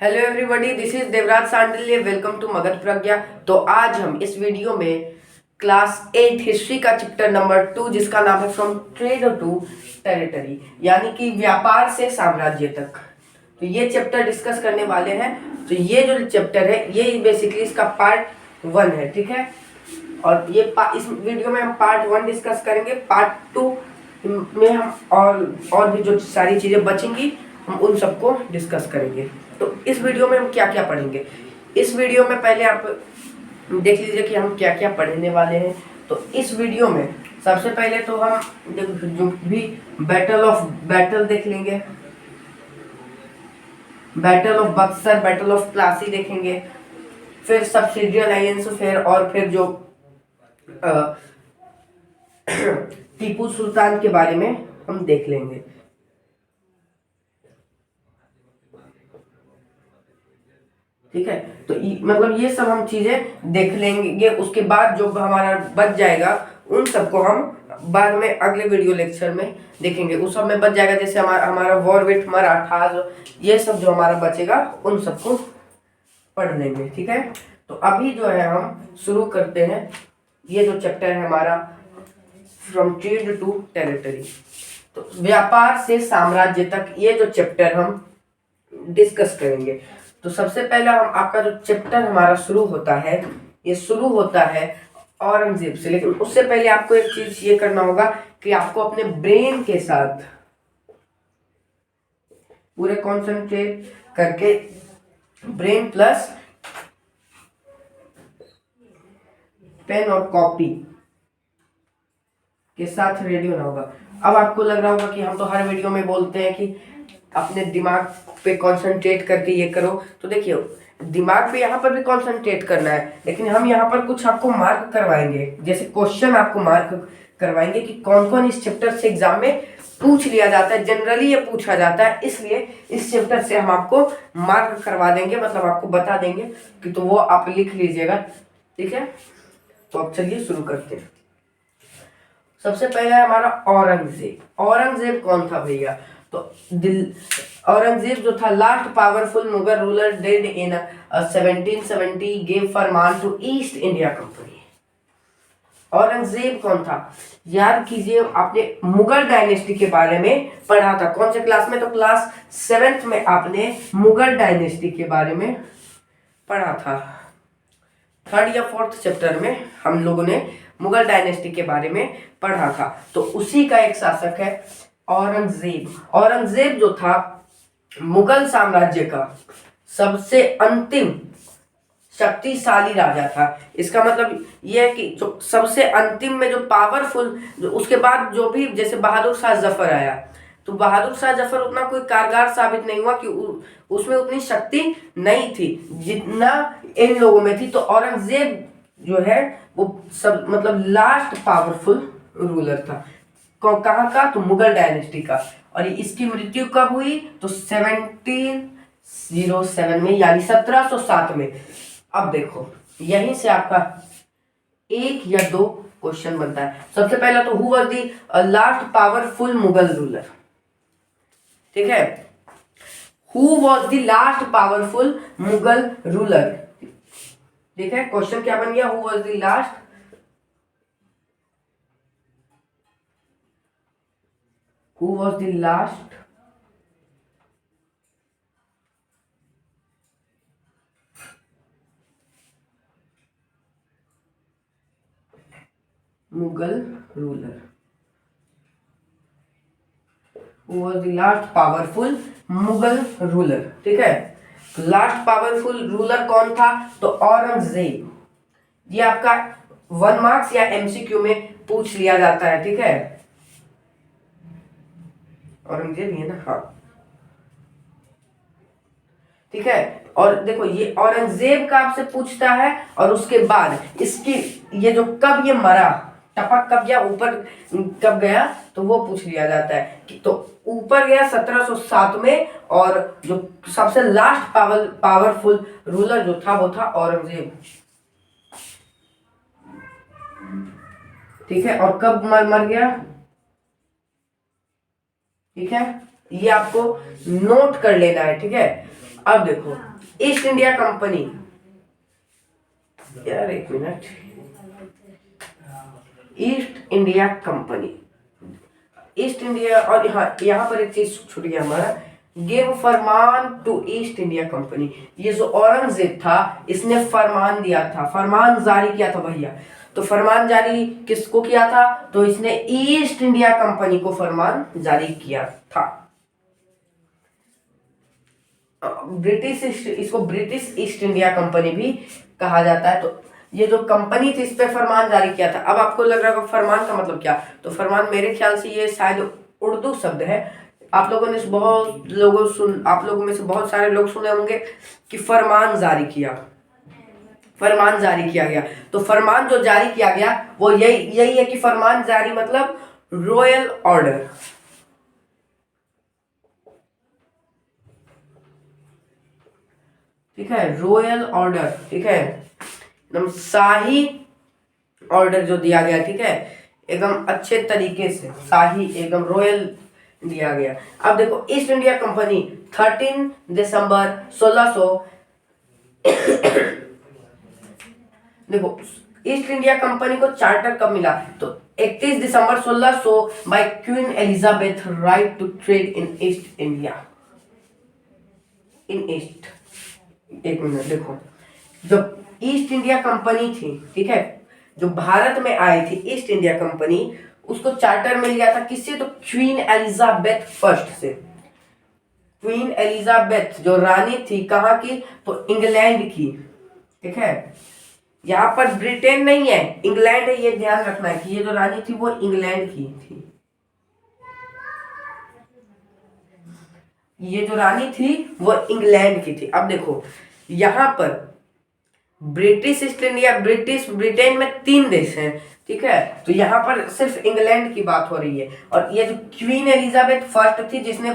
Hello everybody, this is Devraj Sandilya. Welcome to Magadh Pragya. तो आज हम इस वीडियो में क्लास 8 हिस्ट्री का चैप्टर नंबर 2 जिसका नाम है फ्रॉम ट्रेड टू टेरिटरी, यानी कि व्यापार से साम्राज्य तक, तो ये चैप्टर डिस्कस करने वाले हैं। तो ये जो चैप्टर है ये बेसिकली इसका पार्ट 1 है, ठीक है। और ये इस वीडियो में हम पार्ट 1 डिस्कस करेंगे। पार्ट 2 में हम और भी जो सारी चीज़ें बचेंगी हम उन सबको डिस्कस करेंगे। तो इस वीडियो में हम क्या क्या पढ़ेंगे, इस वीडियो में पहले आप देख लीजिए कि हम क्या क्या पढ़ने वाले हैं। तो इस वीडियो में सबसे पहले तो हम जो भी बैटल देख लेंगे, battle of Buxar, battle of Plassey देखेंगे, फिर सब्सिडियरी अलायंस, फिर जो टीपू सुल्तान के बारे में हम देख लेंगे। ठीक है, तो मतलब ये सब हम चीजें देख लेंगे। उसके बाद जो हमारा बच जाएगा उन सबको हम बाद में अगले वीडियो लेक्चर में देखेंगे। उस सब में बच जाएगा, जैसे हमारा वॉर विथ मराठास, ये सब जो हमारा बचेगा उन सबको पढ़ लेंगे। ठीक है, तो अभी जो है हम शुरू करते हैं। ये जो चैप्टर है हमारा फ्रॉम ट्रेड टू टेरिटरी, तो व्यापार से साम्राज्य तक, ये जो चैप्टर हम डिस्कस करेंगे। तो सबसे पहला हम आपका जो चैप्टर हमारा शुरू होता है, ये शुरू होता है औरंगजेब से। लेकिन उससे पहले आपको एक चीज ये करना होगा कि आपको अपने ब्रेन के साथ पूरे कॉन्सेंट्रेट करके, ब्रेन प्लस पेन और कॉपी के साथ रेडी होना होगा। अब आपको लग रहा होगा कि हम तो हर वीडियो में बोलते हैं कि अपने दिमाग पे कंसंट्रेट करके ये करो। तो देखिए, दिमाग पे यहाँ पर भी कंसंट्रेट करना है, लेकिन हम यहाँ पर कुछ आपको मार्क करवाएंगे, जैसे क्वेश्चन आपको मार्क करवाएंगे कि कौन कौन इस चैप्टर से एग्जाम में पूछ लिया जाता है। जनरली ये पूछा जाता है, इसलिए इस चैप्टर से हम आपको मार्क करवा देंगे, मतलब आपको बता देंगे कि तो वो आप लिख लीजिएगा। ठीक है, तो अब चलिए शुरू करते हैं। सबसे पहला है हमारा औरंगजेब। औरंगजेब कौन था भैया? तो औरंगजेब जो था last powerful Mughal ruler dead in 1770, gave farman to East India Company. Aurangzeb कौन था? याद कीजिए, आपने मुगल डायनेस्टी के बारे में पढ़ा था। कौन से क्लास में? तो क्लास 7th में आपने मुगल डायनेस्टी के बारे में पढ़ा था। 3rd या 4th चैप्टर में हम लोगों ने मुगल डायनेस्टी के बारे में पढ़ा था। तो उसी का एक शासक है औरंगजेब। औरंगजेब जो था मुगल साम्राज्य का सबसे अंतिम शक्तिशाली राजा था। इसका मतलब यह है कि जो सबसे अंतिम में जो पावरफुल, जो उसके बाद जो भी, जैसे बहादुर शाह जफर आया, तो बहादुर शाह जफर उतना कोई कारगर साबित नहीं हुआ कि उसमें उतनी शक्ति नहीं थी जितना इन लोगों में थी। तो औरंगजेब जो है वो सब मतलब लास्ट पावरफुल रूलर था। कहाँ का? तो मुगल डायनेस्टी का। और इसकी मृत्यु कब हुई? तो 1707 में, यानी 1707 में। अब देखो, यहीं से आपका एक या दो क्वेश्चन बनता है। सबसे पहला तो who was the last powerful Mughal ruler. ठीक है, who was the last powerful Mughal ruler. ठीक है, क्वेश्चन क्या बन गया? Who was the last Mughal ruler, who was the last powerful Mughal ruler. ठीक है, लास्ट पावरफुल रूलर कौन था? तो औरंगजेब। ये आपका 1 मार्क्स या एमसीक्यू में पूछ लिया जाता है। ठीक है, औरंगजेब ये ना, हाँ ठीक है। और देखो, ये औरंगजेब का आपसे पूछता है, और उसके बाद इसकी ये जो कब ये मरा, टपक कब गया, ऊपर कब गया, तो वो पूछ लिया जाता है कि तो ऊपर गया 1707 में, और जो सबसे लास्ट पावरफुल रूलर जो था वो था औरंगजेब। ठीक है, और कब मर गया? ठीक है, ये आपको नोट कर लेना है। ठीक है, अब देखो ईस्ट इंडिया कंपनी, यार एक minute, East India Company, East India, और यहाँ पर एक चीज छूट गया हमारा, give farman to East India Company. ये जो औरंगजेब था इसने फरमान दिया था, फरमान जारी किया था भैया। तो फरमान जारी किसको किया था? तो इसने ईस्ट इंडिया कंपनी को फरमान जारी किया था। ब्रिटिश, इसको ब्रिटिश ईस्ट इंडिया कंपनी भी कहा जाता है। तो ये जो कंपनी थी इस पे फरमान जारी किया था। अब आपको लग रहा होगा फरमान का मतलब क्या? तो फरमान मेरे ख्याल से ये शायद उर्दू शब्द है। आप लोगों ने आप लोगों में से बहुत सारे लोग सुने होंगे कि फरमान जारी किया, फरमान जारी किया गया। तो फरमान जो जारी किया गया वो यही है कि फरमान जारी मतलब रॉयल ऑर्डर। ठीक है, रॉयल ऑर्डर, ठीक है, एकदम शाही ऑर्डर जो दिया गया, ठीक है, एकदम अच्छे तरीके से शाही, एकदम रॉयल दिया गया। अब देखो ईस्ट इंडिया कंपनी 13 दिसंबर 1600 देखो ईस्ट इंडिया कंपनी को चार्टर कब मिला? तो 31 दिसंबर 1600 by Queen Elizabeth, right to trade in East India, in East. एक मिनट देखो, जब ईस्ट इंडिया कंपनी थी, ठीक है, जो भारत में आई थी ईस्ट इंडिया कंपनी, उसको चार्टर मिल गया था किससे? तो क्वीन एलिजाबेथ फर्स्ट से। क्वीन एलिजाबेथ जो रानी थी, कहाँ की? तो इंग्लैंड की, ठीक है, यहाँ पर ब्रिटेन नहीं है, इंग्लैंड है, ये ध्यान रखना है कि ये जो रानी थी वो इंग्लैंड की थी। ये जो रानी थी वो इंग्लैंड की थी। अब देखो यहाँ पर ब्रिटिश ईस्ट इंडिया, ब्रिटेन में 3 देश हैं, ठीक है, तो यहाँ पर सिर्फ इंग्लैंड की बात हो रही है। और ये जो क्वीन एलिजाबेथ फर्स्ट थी जिसने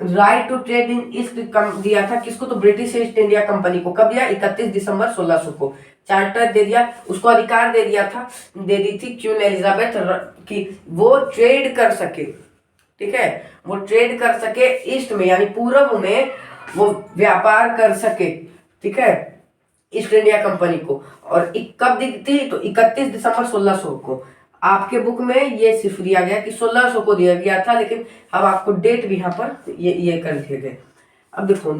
right to trade in East दिया था किसको? तो ब्रिटिश ईस्ट इंडिया कंपनी को। कब दिया? 31 दिसंबर 1600 को चार्टर दे दिया, उसको अधिकार दे दिया था, दे दी थी क्वीन एलिजाबेथ की वो ट्रेड कर सके, ठीक है, वो ट्रेड कर सके ईस्ट में, यानी पूर्व में वो व्यापार कर सके, ठीक है, ईस्ट इंडिया कंपनी को। और कब दी थी? तो 31 दिसंबर 1600 को। आपके बुक में ये सिर्फ दिया गया कि 1600 को दिया गया था, लेकिन अब आपको डेट भी यहाँ पर ये कर दिए गए। अब देखो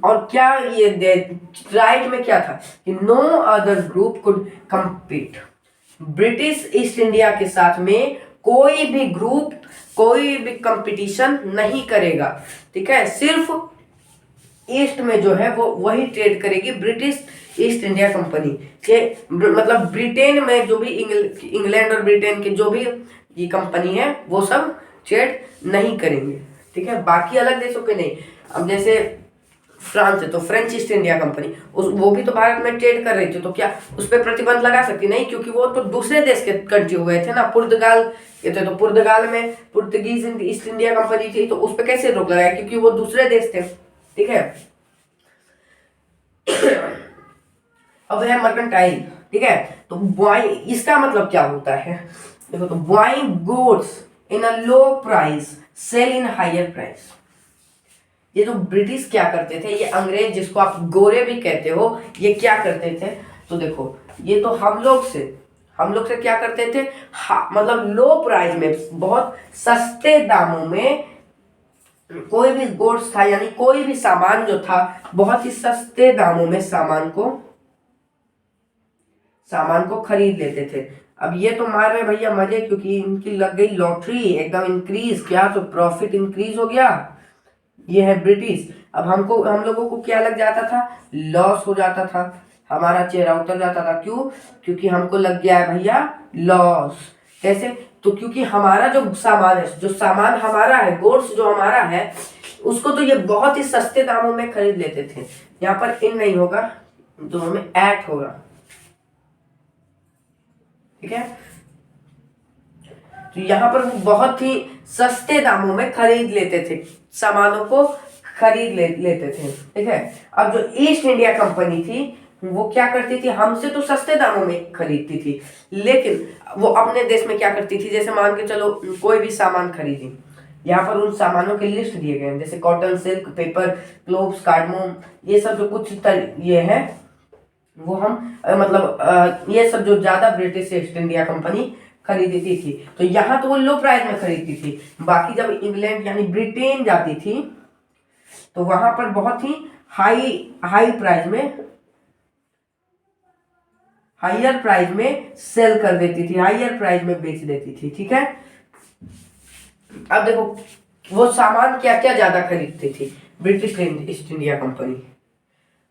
और क्या ये राइट में क्या था कि no other group could compete, British East India के साथ में कोई भी ग्रुप, कोई भी कंपटीशन नहीं करेगा, ठीक है, सिर्फ ईस्ट में जो है वो वही ट्रेड करेगी, ब्रिटिश ईस्ट इंडिया कंपनी के, मतलब ब्रिटेन में जो भी इंग्लैंड और ब्रिटेन के जो भी ये कंपनी है वो सब ट्रेड नहीं करेंगे, ठीक है, बाकी अलग देशों के नहीं। अब जैसे फ्रांस है तो फ्रेंच ईस्ट इंडिया कंपनी, वो भी तो भारत में ट्रेड कर रही थी, तो क्या उस पर प्रतिबंध लगा सकती? नहीं, क्योंकि वो तो दूसरे देश के कंट्री हो गए थे ना, पुर्तगाल ये थे, तो पुर्तगाल में पुर्तगीज ईस्ट इंडिया कंपनी थी, तो उस पर कैसे रोक लगाया? क्योंकि वो दूसरे देश थे, ठीक है। अब है मर्केंटाइल, ठीक है, तो बाइंग, इसका मतलब क्या होता है? देखो, तो buying goods in a low price, sell in higher price. ये जो ब्रिटिश क्या करते थे, ये अंग्रेज जिसको आप गोरे भी कहते हो, ये क्या करते थे? तो देखो ये तो हम लोग से क्या करते थे, मतलब लो प्राइस में, बहुत सस्ते दामों में कोई भी गुड्स था, यानी कोई भी सामान जो था बहुत ही सस्ते दामों में सामान को खरीद लेते थे। अब ये तो मार रहे भैया मजे, क्योंकि इनकी लग गई लॉटरी एकदम इंक्रीज, क्या तो प्रॉफिट इंक्रीज हो गया। ये है ब्रिटिश। अब हम लोगों को क्या लग जाता था? लॉस हो जाता था, हमारा चेहरा उतर जाता था। क्यों? क्योंकि हमको लग गया है भैया लॉस। कैसे? तो क्योंकि हमारा जो सामान है, जो सामान हमारा है, गुड्स जो हमारा है, उसको तो ये बहुत ही सस्ते दामों में खरीद लेते थे। यहाँ पर इन नहीं होगा, दोनों में एट होगा, ठीक है। तो यहाँ पर वो बहुत ही सस्ते दामों में खरीद लेते थे, सामानों को खरीद लेते थे, ठीक है। अब जो ईस्ट इंडिया कंपनी थी वो क्या करती थी? हमसे तो सस्ते दामों में खरीदती थी, लेकिन वो अपने देश में क्या करती थी? जैसे मान के चलो कोई भी सामान खरीदी, यहाँ पर उन सामानों के लिस्ट दिए गए हैं, जैसे cotton, silk, paper, cloves, cardamom, ये सब जो कुछ ये है वो हम ये सब जो ज्यादा ब्रिटिश ईस्ट इंडिया कंपनी खरीदती थी। तो यहाँ तो वो लो प्राइस में खरीदती थी, बाकी जब इंग्लैंड यानी ब्रिटेन जाती थी तो वहां पर बहुत ही हाई प्राइस में, हायर प्राइस में सेल कर देती थी, हायर प्राइस में बेच देती थी। ठीक है, अब देखो वो सामान क्या क्या ज्यादा खरीदती थी ब्रिटिश ईस्ट इंडिया कंपनी।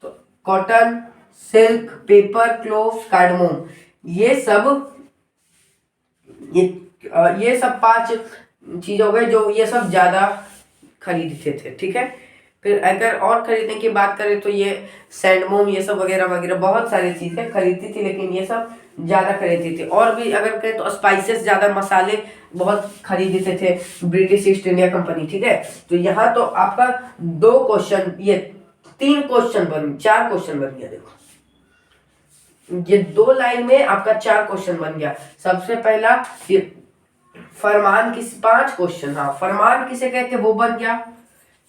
तो cotton, silk, paper, cloves, cardamom, ये सब ये सब 5 चीज हो गए जो ये सब ज्यादा खरीदते थे। ठीक है, फिर अगर और खरीदने की बात करें तो ये सैंडमोम, ये सब वगैरह वगैरह बहुत सारी चीजें खरीदती थी, लेकिन ये सब ज्यादा खरीदती थी। और भी अगर कहें तो स्पाइसेस, ज्यादा मसाले बहुत खरीदते थे ब्रिटिश ईस्ट इंडिया कंपनी। ठीक है, तो यहाँ तो आपका 2 क्वेश्चन, ये 3 क्वेश्चन 4 क्वेश्चन बन गया। देखो ये 2 लाइन में आपका 4 क्वेश्चन बन गया। सबसे पहला ये फरमान किस, 5 क्वेश्चन, हाँ फरमान किसे कहते वो बन गया।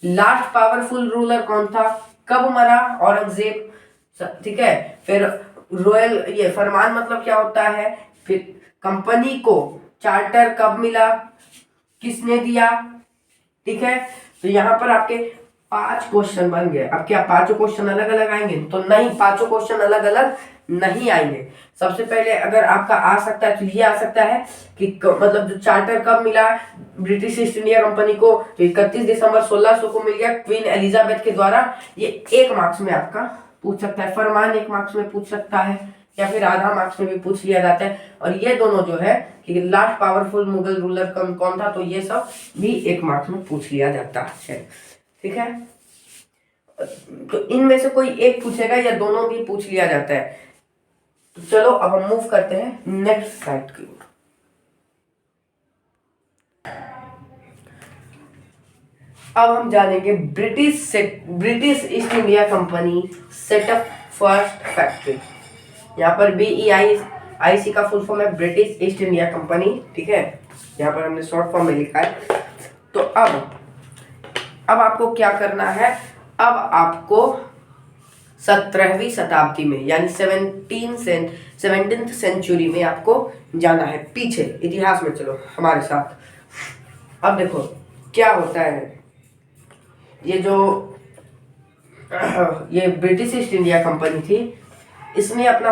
लास्ट पावरफुल रूलर कौन था, कब मरा औरंगजेब। ठीक है, फिर रॉयल, ये फरमान मतलब क्या होता है, फिर कंपनी को चार्टर कब मिला, किसने दिया। ठीक है, तो यहाँ पर आपके 5 क्वेश्चन बन गए। अब क्या 5 क्वेश्चन अलग अलग आएंगे, तो नहीं, 5 क्वेश्चन अलग अलग नहीं आएंगे। सबसे पहले अगर आपका आ सकता है तो ये आ सकता है कि मतलब जो चार्टर कब मिला ब्रिटिश ईस्ट इंडिया कंपनी को, तो 31 दिसंबर 1600 को मिल गया क्वीन एलिजाबेथ के द्वारा। ये 1 मार्क्स में आपका पूछ सकता है, फरमान 1 मार्क्स में पूछ सकता है, या फिर आधा मार्क्स में भी पूछ लिया जाता है। और ये दोनों जो है कि लास्ट पावरफुल मुगल रूलर कौन था, तो ये सब भी 1 मार्क्स में पूछ लिया जाता है। ठीक है, तो इनमें से कोई एक पूछेगा या दोनों भी पूछ लिया जाता है। तो चलो अब हम मूव करते हैं नेक्स्ट स्लाइड की ओर। अब हम जानेंगे British East India company setup first factory. यहाँ पर BEIC का फुल फॉर्म है ब्रिटिश ईस्ट इंडिया कंपनी। ठीक है, यहाँ पर हमने शॉर्ट फॉर्म में लिखा है। तो अब आपको क्या करना है, अब आपको 17वीं शताब्दी में यानी 17th सेंचुरी में आपको जाना है, पीछे इतिहास में चलो हमारे साथ। अब देखो क्या होता है, ये ब्रिटिश ईस्ट इंडिया कंपनी थी, इसने अपना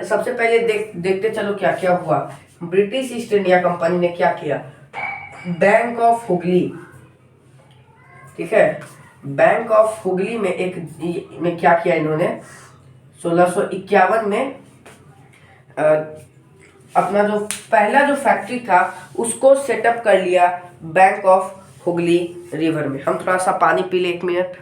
सबसे पहले देखते चलो क्या क्या हुआ। ब्रिटिश ईस्ट इंडिया कंपनी ने क्या किया, बैंक ऑफ हुगली, ठीक है, बैंक ऑफ हुगली में क्या किया इन्होंने, 1651 में अपना जो पहला जो फैक्ट्री था उसको सेटअप कर लिया बैंक ऑफ हुगली रिवर में। हम थोड़ा सा पानी पी ले, 1 मिनट।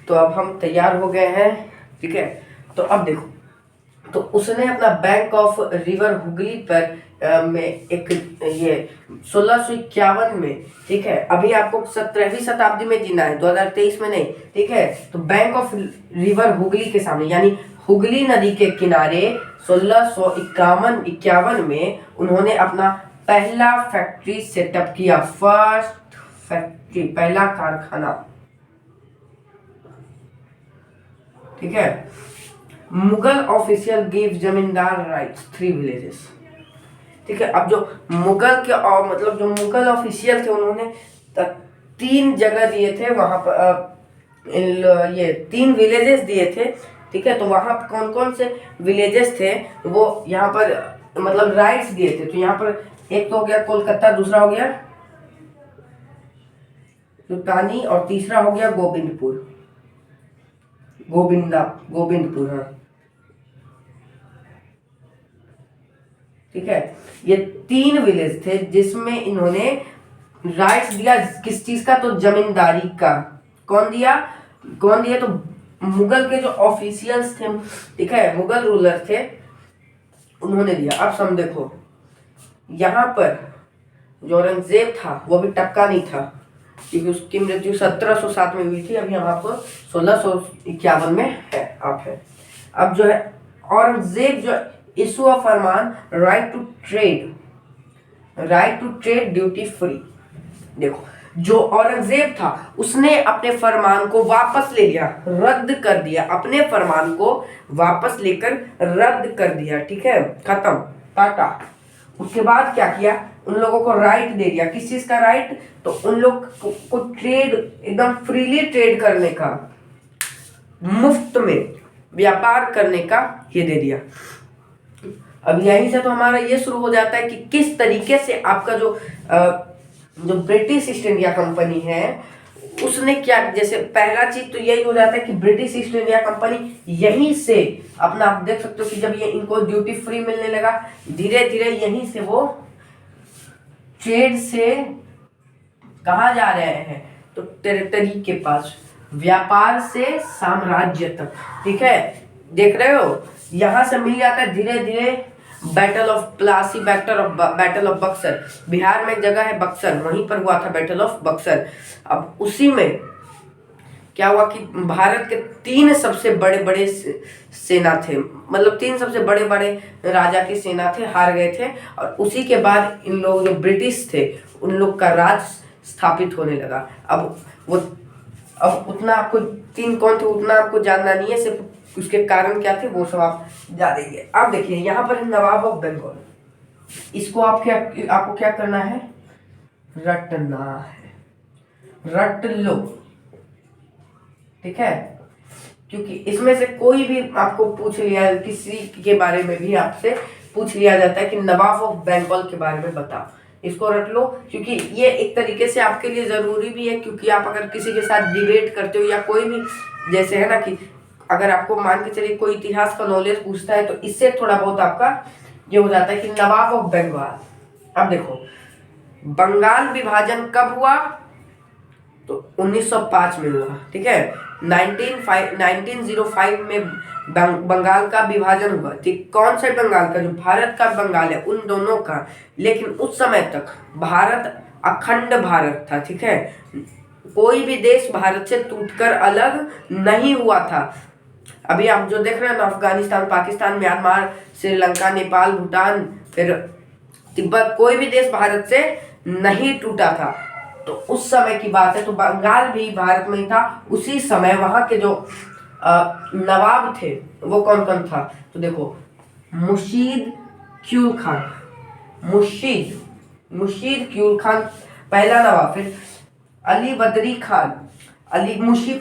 तो अब हम तैयार हो गए हैं। ठीक है, तो अब देखो, तो उसने अपना बैंक ऑफ रिवर हुगली पर में एक ये 1651 में, ठीक है, अभी आपको 17वीं शताब्दी में जीना है, 2023 में नहीं। ठीक है, तो बैंक ऑफ रिवर हुगली के सामने यानी हुगली नदी के किनारे 1651 में उन्होंने अपना पहला फैक्ट्री सेटअप किया, फर्स्ट फैक्ट्री, पहला कारखाना। ठीक है, मुगल ऑफिशियल गिव जमींदार राइट्स 3 विलेजेस। ठीक है, अब जो मुगल के और मतलब जो मुगल ऑफिशियल थे उन्होंने 3 जगह दिए थे, वहां पर ये 3 विलेजेस दिए थे। ठीक है, तो वहां कौन कौन से विलेजेस थे वो यहाँ पर मतलब राइट्स दिए थे। तो यहाँ पर एक तो हो गया कोलकाता, दूसरा हो गया सुल्तानी और तीसरा हो गया गोविंदपुर, हाँ। ठीक है, ये 3 विलेज थे जिसमें इन्होंने राइट्स दिया, किस चीज का, तो जमींदारी का। कौन दिया, तो मुगल के जो ऑफिशियल्स थे, ठीक है, मुगल रूलर थे, उन्होंने दिया। अब सम देखो, यहाँ पर जो औरंगजेब था वो भी टक्का नहीं था, क्योंकि उसकी मृत्यु 1707 में हुई थी। अभी हम आपको 1651 में है आप है। अब जो है औरंगजेब जो issue of farman right to trade duty free. देखो, जो औरंगजेब था उसने अपने फरमान को वापस ले लिया, रद्द कर दिया, अपने फरमान को वापस लेकर रद्द कर दिया, ठीक है, खत्म, टाटा। उसके बाद क्या किया, उन लोगों को राइट दे दिया। किस चीज का राइट, तो उन लोग को ट्रेड, एकदम फ्रीली ट्रेड करने का, मुफ्त में व्यापार करने का ये दे दिया। अब यहीं से तो हमारा ये शुरू हो जाता है कि किस तरीके से आपका जो ब्रिटिश ईस्ट इंडिया कंपनी है उसने क्या, जैसे पहला चीज तो यही हो जाता है कि ब्रिटिश ईस्ट इंडिया कंपनी यहीं से अपना, आप देख सकते हो कि जब ये इनको ड्यूटी फ्री मिलने लगा, धीरे धीरे यहीं से वो ट्रेड से कहाँ जा रहे हैं, तो टेरिटरी के पास, व्यापार से साम्राज्य तक, ठीक है, देख रहे हो, यहां से मिल जाता है धीरे धीरे। Battle of Plassey, battle of Buxar, Bihar में एक जगह है बक्सर, वहीं पर हुआ था बैटल ऑफ बक्सर। अब उसी में क्या हुआ कि भारत के 3 सबसे बड़े बड़े सेना थे, मतलब 3 सबसे बड़े बड़े राजा की सेना थे, हार गए थे। और उसी के बाद इन लोग जो ब्रिटिश थे उन लोग का राज स्थापित होने लगा। अब उतना आपको 3 कौन थे उतना आपको जानना नहीं है, सिर्फ उसके कारण क्या थे वो सब आप जानेंगे। अब देखिए यहाँ पर नवाब ऑफ बंगाल, इसको आपको क्या करना है, रटना है, रट लो, ठीक है, क्योंकि इसमें से कोई भी आपको पूछ लिया, किसी के बारे में भी आपसे पूछ लिया जाता है कि नवाब ऑफ बंगाल के बारे में बताओ, इसको रट लो, क्योंकि ये एक तरीके से आपके लिए जरूरी भी है। क्योंकि आप अगर किसी के साथ डिबेट करते हो या कोई भी, जैसे है ना कि अगर आपको मान के चलिए कोई इतिहास का नॉलेज पूछता है, तो इससे थोड़ा बहुत आपका ये हो जाता है कि नवाब ऑफ बंगाल। अब देखो, बंगाल विभाजन कब हुआ, तो 1905 में हुआ, ठीक है, 1905 में बंगाल का विभाजन हुआ, ठीक, कौन सा बंगाल का, जो भारत का बंगाल है उन दोनों का। लेकिन उस समय तक भारत अखंड भारत था, ठीक है, कोई भी देश भारत से टूटकर अलग नहीं हुआ था। अभी आप जो देख रहे हैं ना, अफगानिस्तान, पाकिस्तान, म्यांमार, श्रीलंका, नेपाल, भूटान, फिर तिब्बत, कोई भी देश भारत से नहीं टूटा था। तो उस समय की बात है, तो बंगाल भी भारत में ही था उसी समय। वहां के जो नवाब थे वो कौन कौन था, तो देखो, मुर्शीद क्यूल खान, मुर्शीद क्यूल खान पहला नवाब, फिर अली बदरी खान, मुर्शीद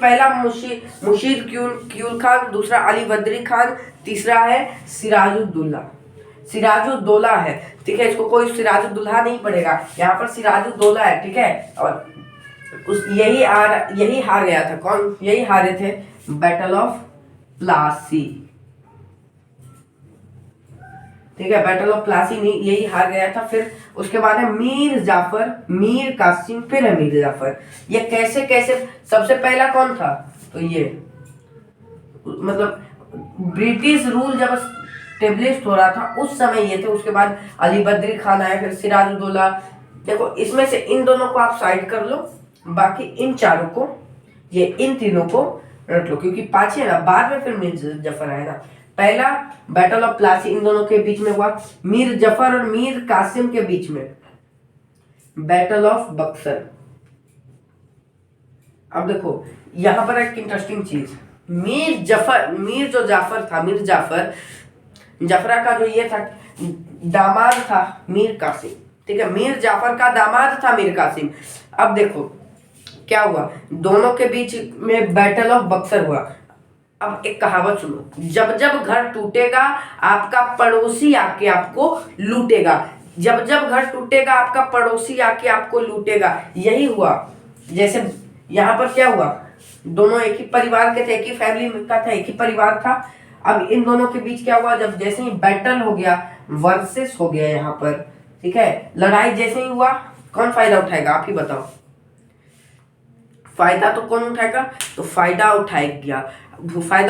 क्यूल खान, दूसरा अली बदरी खान, तीसरा है सिराजुद्दौला है, ठीक है, इसको कोई सिराजुद्दौला नहीं पड़ेगा, यहाँ पर सिराजुद्दौला है, ठीक है। और यही हार गया था, कौन यही हारे थे, बैटल ऑफ प्लासी, ठीक है, बैटल ऑफ प्लासी नहीं, यही हार गया था। फिर उसके बाद है मीर जाफर, मीर कासिम, फिर है मीर जाफर। ये कैसे कैसे, सबसे पहला कौन था, तो ये मतलब ब्रिटिश रूल जब स्टेब्लिश हो रहा था उस समय ये थे। उसके बाद अली बद्री खान आया, फिर सिराजुद्दौला। देखो, इसमें से इन दोनों को आप साइड कर लो, बाकी इन चारों को, ये इन तीनों को रख लो, क्योंकि 5 है ना, बाद में फिर मीर जफर आएगा। पहला बैटल ऑफ प्लासी इन दोनों के बीच में हुआ, मीर जफर और मीर कासिम के बीच में बैटल ऑफ बक्सर। अब देखो यहां पर एक इंटरेस्टिंग चीज, मीर जाफरा का जो ये था दामाद था मीर कासिम, ठीक है, मीर जाफर का दामाद था मीर कासिम। अब देखो क्या हुआ, दोनों के बीच में बैटल ऑफ बक्सर हुआ। अब एक कहावत सुनो, जब जब घर टूटेगा आपका पड़ोसी आके आपको लूटेगा, जब जब घर टूटेगा आपका पड़ोसी आके आपको लूटेगा। यही हुआ, जैसे यहाँ पर क्या हुआ, दोनों एक ही परिवार के थे, एक ही फैमिली का था, एक ही परिवार था। अब इन दोनों के बीच क्या हुआ, जब जैसे ही बैटल हो गया, वर्सेस हो गया यहाँ पर, ठीक है, लड़ाई जैसे ही हुआ, कौन फायदा उठाएगा, आप ही बताओ, फायदा तो कौन उठाएगा, तो फायदा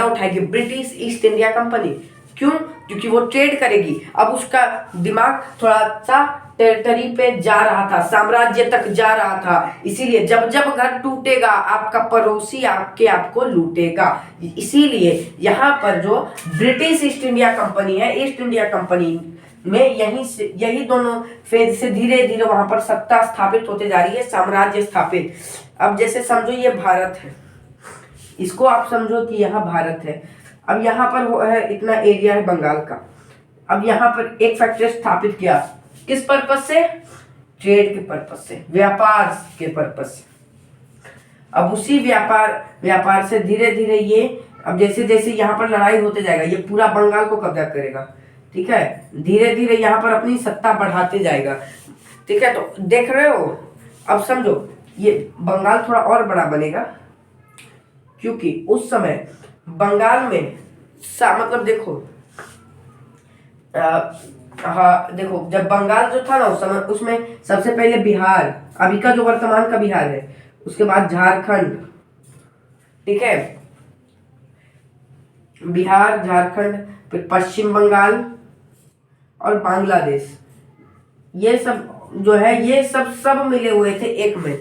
उठाएगी ब्रिटिश ईस्ट इंडिया कंपनी। क्यों? क्योंकि वो ट्रेड करेगी। अब उसका दिमाग थोड़ा सा टेरिटरी पे जा रहा था, साम्राज्य तक जा रहा था, इसीलिए जब जब घर टूटेगा आपका पड़ोसी आपको लूटेगा। इसीलिए यहाँ पर जो ब्रिटिश ईस्ट इंडिया कंपनी है, ईस्ट इंडिया कंपनी में यही दोनों फेज से धीरे धीरे वहां पर सत्ता स्थापित होते जा रही है, साम्राज्य स्थापित। अब जैसे समझो ये भारत है, इसको आप समझो कि यहाँ भारत है। अब यहाँ पर वो है, इतना एरिया है बंगाल का। अब यहाँ पर एक फैक्ट्री स्थापित किया, किस पर्पस से? ट्रेड के पर्पस से, व्यापार के पर्पस से। अब उसी व्यापार से धीरे धीरे ये, अब जैसे जैसे यहाँ पर लड़ाई होते जाएगा, ये पूरा बंगाल को कब्जा करेगा, ठीक है। धीरे धीरे यहाँ पर अपनी सत्ता बढ़ाते जाएगा, ठीक है। तो देख रहे हो, अब समझो ये बंगाल थोड़ा और बड़ा बनेगा, क्योंकि उस समय बंगाल में मतलब देखो, हाँ देखो, जब बंगाल जो था ना उस समय, उसमें सबसे पहले बिहार, अभी का जो वर्तमान का बिहार है, उसके बाद झारखंड, ठीक है, बिहार, झारखंड, फिर पश्चिम बंगाल और बांग्लादेश। ये सब जो है, ये सब मिले हुए थे एक में,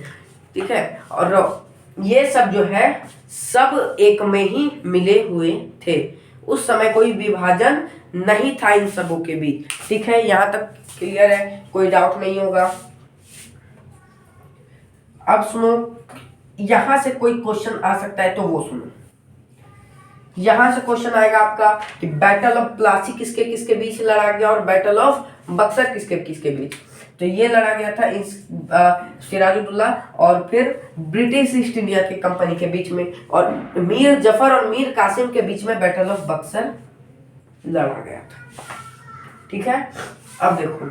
ठीक है। और ये सब जो है सब एक में ही मिले हुए थे। उस समय कोई विभाजन नहीं था इन सबों के बीच, ठीक है। यहां तक क्लियर है, कोई डाउट नहीं होगा। अब सुनो, यहां से कोई क्वेश्चन आ सकता है तो वो सुनो। यहां से क्वेश्चन आएगा आपका कि बैटल ऑफ प्लासी किसके किसके बीच लड़ा गया और बैटल ऑफ बक्सर किसके किसके बीच। तो ये लड़ा गया था सिराजुद्दौला और फिर ब्रिटिश ईस्ट इंडिया की कंपनी के बीच में, और मीर जफर और मीर कासिम के बीच में बैटल ऑफ बक्सर लड़ा गया था, ठीक है। अब देखो,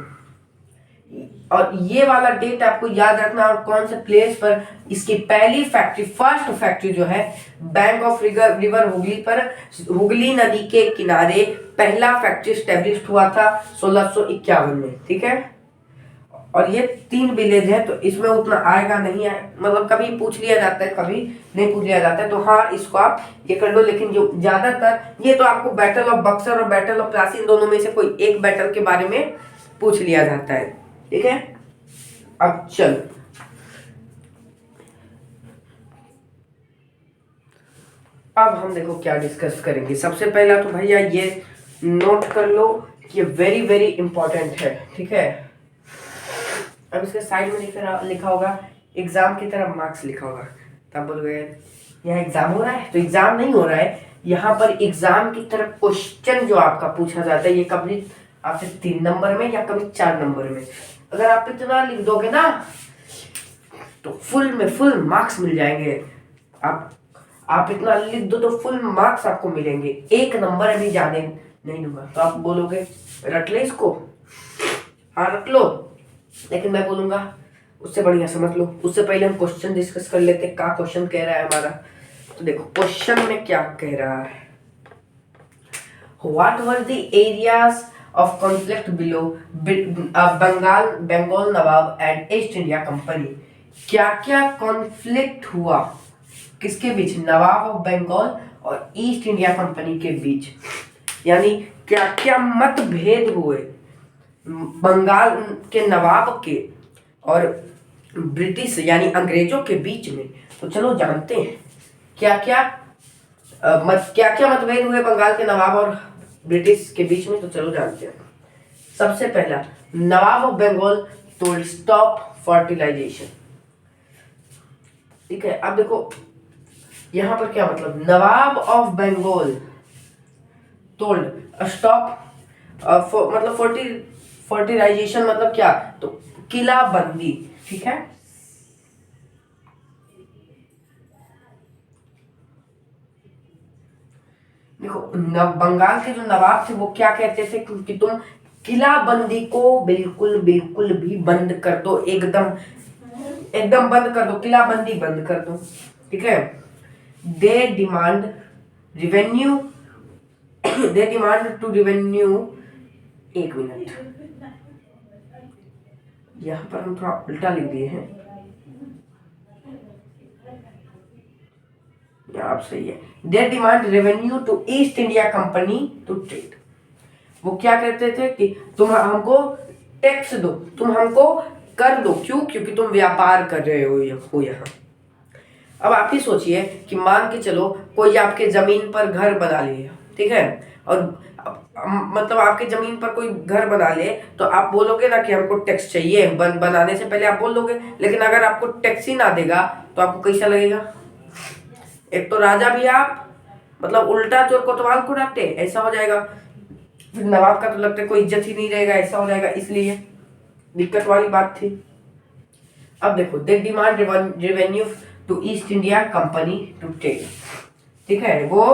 और ये वाला डेट आपको याद रखना, और कौन से प्लेस पर इसकी पहली फैक्ट्री, फर्स्ट फैक्ट्री जो है बैंक ऑफ रिवर हुगली पर, हुगली नदी के किनारे पहला फैक्ट्री स्टैब्लिश हुआ था 1651 में, ठीक है। और ये 3 विलेज है, तो इसमें उतना आएगा नहीं है, मतलब कभी पूछ लिया जाता है, कभी नहीं पूछ लिया जाता है, तो हाँ इसको आप ये कर लो। लेकिन जो ज्यादातर ये तो आपको बैटल ऑफ बक्सर और बैटल ऑफ प्लासी, इन दोनों में से कोई एक बैटल के बारे में पूछ लिया जाता है, ठीक है। अब चल, अब हम देखो क्या डिस्कस करेंगे। सबसे पहला तो भैया ये नोट कर लो कि वेरी वेरी इंपॉर्टेंट है, ठीक है। अब इसके साइड में लिखा होगा एग्जाम की तरह मार्क्स लिखा होगा, तब बोल गए यहाँ एग्जाम हो रहा है, तो एग्जाम नहीं हो रहा है, यहाँ पर एग्जाम की तरह क्वेश्चन जो आपका पूछा जाता है, ये कभी आपसे 3 नंबर में या कभी 4 नंबर में। अगर आप इतना लिख दोगे ना तो फुल मार्क्स मिल जाएंगे। आप इतना लिख दो तो फुल मार्क्स आपको मिलेंगे, 1 नंबर अभी जाने नहीं दूंगा। तो आप बोलोगे रट ले इसको, हाँ रट लो, लेकिन मैं बोलूंगा उससे बढ़िया समझ लो। उससे पहले हम क्वेश्चन डिस्कस कर लेते, क्या क्वेश्चन कह रहा है हमारा। तो देखो क्वेश्चन में क्या कह रहा है, what were the areas of conflict below Bengal Nawab and East India Company. क्या क्या कॉन्फ्लिक्ट हुआ किसके बीच, नवाब ऑफ बंगाल और ईस्ट इंडिया कंपनी के बीच, यानी क्या क्या मतभेद हुए बंगाल के नवाब के और ब्रिटिश यानी अंग्रेजों के बीच में। तो चलो जानते हैं क्या क्या मतभेद हुए बंगाल के नवाब और ब्रिटिश के बीच में। तो चलो जानते हैं। सबसे पहला, Nawab of Bengal told stop fertilization, ठीक है। अब देखो यहां पर क्या मतलब, Nawab of Bengal told stop, मतलब फर्टिलाइजेशन मतलब क्या, तो किला बंदी, ठीक है। देखो बंगाल के जो नवाब थे वो क्या कहते थे कि तुम किला बंदी को बिल्कुल बिल्कुल भी बंद कर दो, एकदम बंद कर दो, किला बंदी बंद कर दो, ठीक है। They demand revenue they demand to revenue, एक मिनट, यहां पर हम थोड़ा उल्टा लिख दिए हैं, आप सही है। They demand revenue to East India Company to trade, वो क्या कहते थे कि तुम हमको टैक्स दो, तुम हमको कर दो। क्यों? क्योंकि तुम व्यापार कर रहे हो यहाँ। अब आप ही सोचिए कि मान के चलो कोई आपके जमीन पर घर बना ले, ठीक है, और मतलब आपके जमीन पर कोई घर बना ले, तो आप बोलोगे ना कि हमको टैक्स चाहिए, बनाने से पहले आप बोल दोगे। लेकिन अगर आपको टैक्स ही ना देगा तो आपको कैसा लगेगा? एक तो राजा भी आप, मतलब उल्टा चोर कोतवाल को डांटे, ऐसा हो जाएगा। फिर नवाब का तो लगता है कोई इज्जत ही नहीं रहेगा, ऐसा हो जाएगा। इसलिए दिक्कत वाली बात थी। अब देखो, they demand revenue to East India Company to trade, ठीक है। वो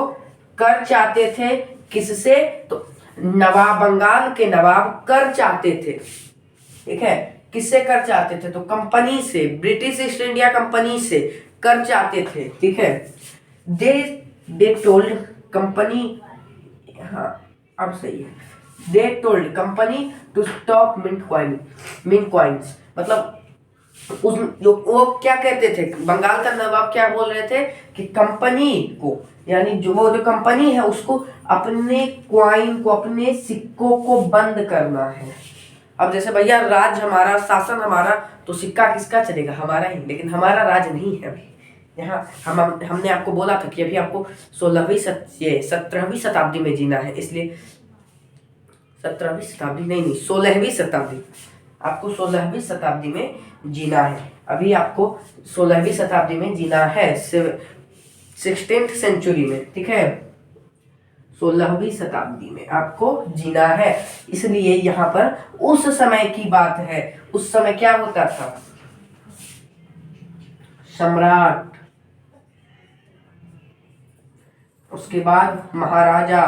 कर चाहते थे किससे? तो नवाब, बंगाल के नवाब कर चाहते थे, ठीक है। किससे कर चाहते थे? तो कंपनी से, ब्रिटिश ईस्ट इंडिया कंपनी से कर चाहते थे, ठीक है। दे टोल्ड कंपनी, हाँ अब सही है, they told company to stop mint coins. मतलब उस वो क्या कहते थे, बंगाल का नवाब क्या बोल रहे थे कि कंपनी को, यानी जो कंपनी है उसको अपने क्वाइन को, अपने सिक्कों को बंद करना है। अब जैसे भैया राज हमारा, शासन हमारा, तो सिक्का किसका चलेगा? हमारा ही। लेकिन हमारा राज नहीं है अभी यहाँ। हमने आपको बोला था कि अभी आपको 17वीं शताब्दी में जीना है, इसलिए 17वीं शताब्दी नहीं, 16वीं शताब्दी, आपको 16वीं शताब्दी में जीना है। अभी आपको 16वीं शताब्दी में जीना है, 16th सेंचुरी में, ठीक है। 16वीं शताब्दी में आपको जीना है। इसलिए यहाँ पर उस समय की बात है। उस समय क्या होता था? सम्राट, उसके बाद महाराजा,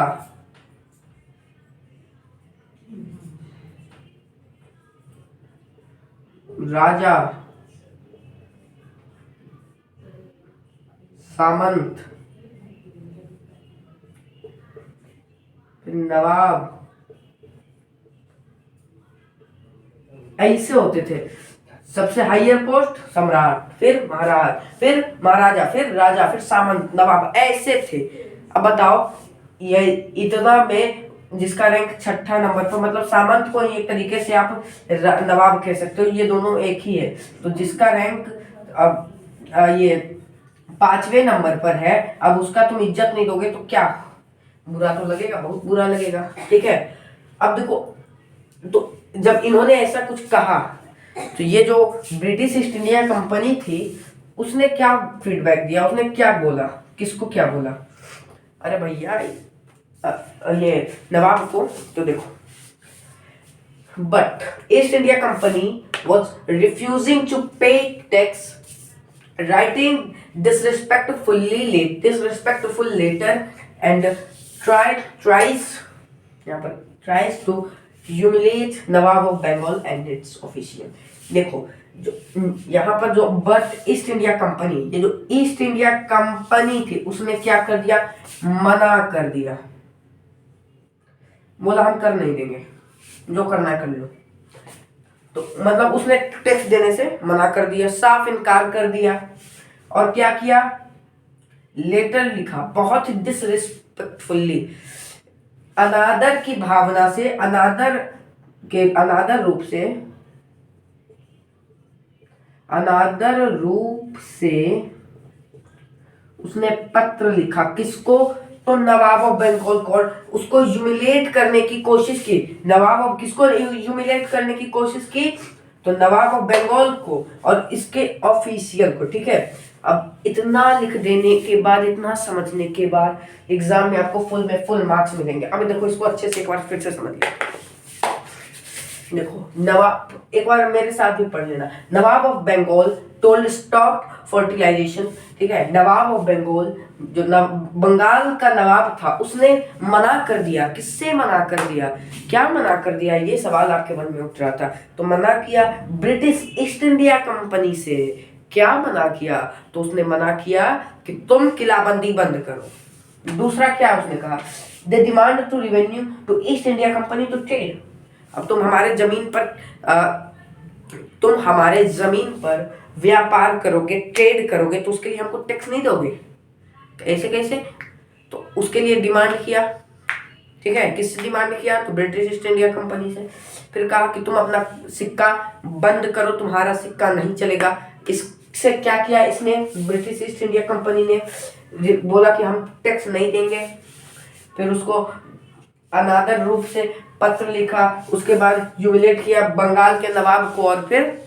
राजा, सामंत, नवाब, ऐसे होते थे। सबसे हाईयर पोस्ट सम्राट, फिर महाराज, फिर महाराजा, फिर राजा, फिर सामंत, नवाब, ऐसे थे। अब बताओ, ये इतना में जिसका रैंक छठा नंबर पर, मतलब सामंत को एक तरीके से आप नवाब कह सकते हो, ये दोनों एक ही है। तो जिसका रैंक अब ये 5वें नंबर पर है, अब उसका तुम इज्जत नहीं दोगे तो क्या बुरा तो लगेगा, बहुत बुरा लगेगा, ठीक है। अब देखो, तो जब इन्होंने ऐसा कुछ कहा, तो ये जो ब्रिटिश ईस्ट इंडिया कंपनी थी, उसने क्या फीडबैक दिया, उसने क्या बोला, किसको क्या बोला? अरे भैया ये नवाब को, तो देखो, but East India company was refusing to pay tax, writing disrespectful letter and यहाँ पर tries to humiliate Nawab of Bengal and it's official. देखो, जो यहाँ पर जो बट ईस्ट इंडिया कंपनी, ये जो ईस्ट इंडिया कंपनी थी, उसने क्या कर दिया? मना कर दिया। बोला हम कर नहीं देंगे, जो करना है कर लो। तो मतलब उसने टैक्स देने से मना कर दिया, साफ इनकार कर दिया। और क्या किया? लेटर लिखा, बहुत ही डिसरिस्पेक्टफुल्ली, अनादर की भावना से, अनादर रूप से उसने पत्र लिखा। किसको? तो नवाब ऑफ बंगाल को, उसको ह्यूमिलेट करने की कोशिश की। नवाब ऑफ किसको ह्यूमिलेट करने की कोशिश की? तो नवाब ऑफ बंगाल को और इसके ऑफिशियल को, ठीक है। अब इतना लिख देने के बाद, इतना समझने के बाद एग्जाम में आपको फुल मार्क्स मिलेंगे। अब देखो, इसको अच्छे से एक बार फिर से समझ लिया। देखो, नवाब, एक बार मेरे साथ भी पढ़ लेना। Nawab of Bengal told stop fertilization, ठीक है। नवाब ऑफ बंगाल, जो बंगाल का नवाब था, उसने मना कर दिया। किससे मना कर दिया? क्या मना कर दिया? ये सवाल आपके मन में उठ रहा था। तो मना किया ब्रिटिश ईस्ट इंडिया कंपनी से। क्या मना किया? तो उसने मना किया कि तुम किलाबंदी बंद करो। दूसरा क्या उसने कहा? They demand to revenue to East India Company to trade. अब तुम हमारे जमीन पर व्यापार करोगे, ट्रेड करोगे, तो उसके लिए हमको टैक्स नहीं दोगे। तो ऐसे कैसे? तो उसके लिए डिमांड किया। ठीक है, किससे डिमांड किया? तो ब्रिटिश ईस्ट इंडिया कंपनी से। फिर कहा कि तुम अपना सिक्का बंद करो, तुम्हारा सिक्का नहीं चलेगा। इससे क्या किया इसने, ब्रिटिश ईस्ट इंडिया कंपनी ने बोला कि हम टैक्स नहीं देंगे। फिर उसको अनादर रूप से पत्र लिखा, उसके बाद ह्यूमिलेट किया बंगाल के नवाब को और फिर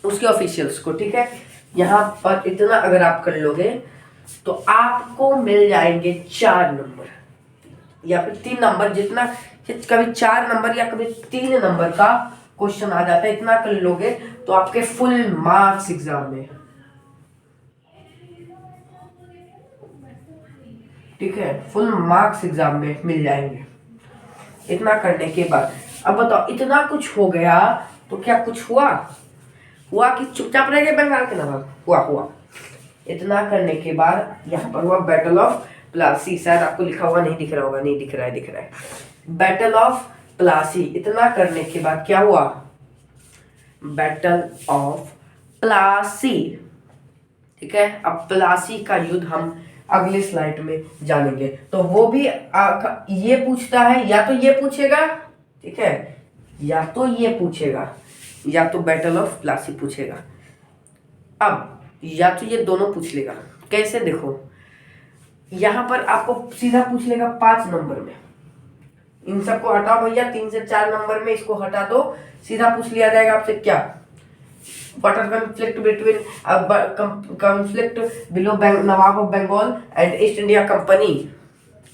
उसके ऑफिशियल्स को। ठीक है, यहाँ पर इतना अगर आप कर लोगे तो आपको मिल जाएंगे 4 नंबर या फिर 3 नंबर, जितना कभी 4 नंबर या कभी 3 नंबर का क्वेश्चन आ जाता है। इतना कर लोगे तो आपके फुल मार्क्स एग्जाम में, ठीक है, फुल मार्क्स एग्जाम में मिल जाएंगे। इतना करने के बाद अब बताओ, इतना कुछ हो गया तो क्या कुछ हुआ? हुआ कि चुपचाप रह गए बंगाल के नवाब? हुआ। इतना करने के बाद यहाँ पर हुआ बैटल ऑफ प्लासी। शायद आपको लिखा हुआ नहीं दिख रहा होगा, नहीं दिख रहा है। Battle of Plassey. इतना करने के बाद क्या हुआ? Battle of Plassey. ठीक है, अब प्लासी का युद्ध हम अगले स्लाइड में जानेंगे। तो वो भी ये पूछता है, या तो ये पूछेगा, ठीक है, या तो ये पूछेगा, या तो बैटल ऑफ प्लासी पूछेगा। अब या तो ये दोनों पूछ लेगा। कैसे? देखो, यहां पर आपको सीधा पूछ लेगा 5 नंबर में। इन सबको हटाओ भैया, 3 से 4 नंबर में इसको हटा दो। सीधा पूछ लिया जाएगा आपसे क्या? What are conflict between conflict below Nawab of Bengal and East India Company,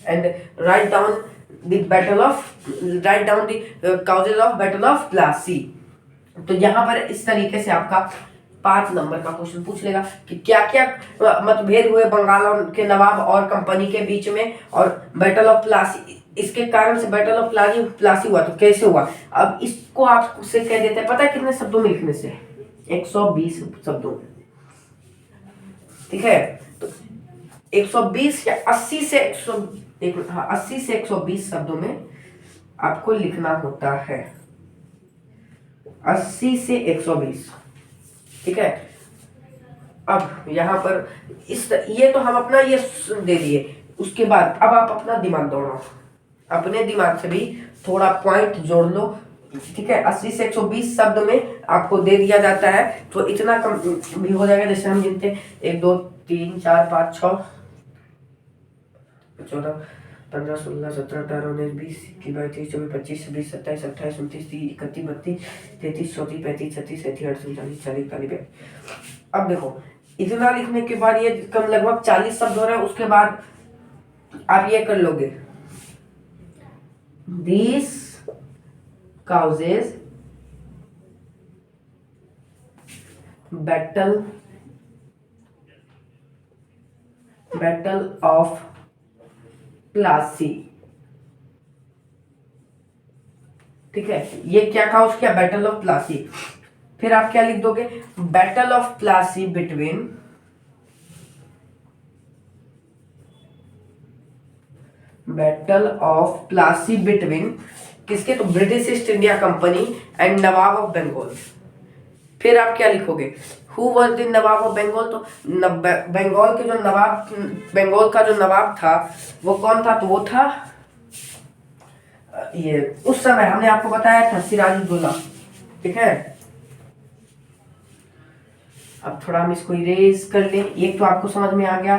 and write down the causes of Battle of Plassey। तो यहाँ पर इस तरीके से आपका 5 नंबर का क्वेश्चन पूछ लेगा कि क्या क्या मतभेद हुए बंगाल के नवाब और कंपनी के बीच में, और बैटल ऑफ प्लासी, इसके कारण से बैटल ऑफ प्लासी हुआ तो कैसे हुआ। अब इसको आप उससे कह देते हैं, पता है कितने शब्दों में लिखने से? 120 शब्दों में। ठीक है, तो 120 या 80 से 120 शब्दों में आपको लिखना होता है। 80 से 120। ठीक है, अब यहाँ पर ये तो हम अपना ये दे दिए। उसके बाद अब आप अपना दिमाग दौड़ाओ, अपने दिमाग से भी थोड़ा पॉइंट जोड़ लो। ठीक है, 80 से 120 शब्द में आपको दे दिया जाता है, तो इतना कम भी हो जाएगा। जैसे हम गिनते 1 2 3 4 5 6 14 15 16 17 18 19 20 21 22 23 24 25 26 27 28 29 30 31 32 33 34 35 36 37 38 39 40 41। अब देखो, इतना लिखने के बाद ये कम लगभग 40 शब्द हो रहा है। उसके बाद आप ये कर लोगे, These causes battle of Plassey. ठीक है, ये क्या काउज किया? Battle of Plassey. फिर आप क्या लिख दोगे? बैटल ऑफ प्लासी बिटवीन किसके? तो British East India Company and nawab of Bengal. फिर आप क्या लिखोगे? Who was the nawab of Bengal? तो बंगाल के जो नवाब, बंगाल का जो नवाब था वो कौन था? तो वो था ये, उस समय हमने आपको बताया था, सिराजुद्दौला। ठीक है, अब थोड़ा हम इसको इरेज कर ले। एक तो आपको समझ में आ गया।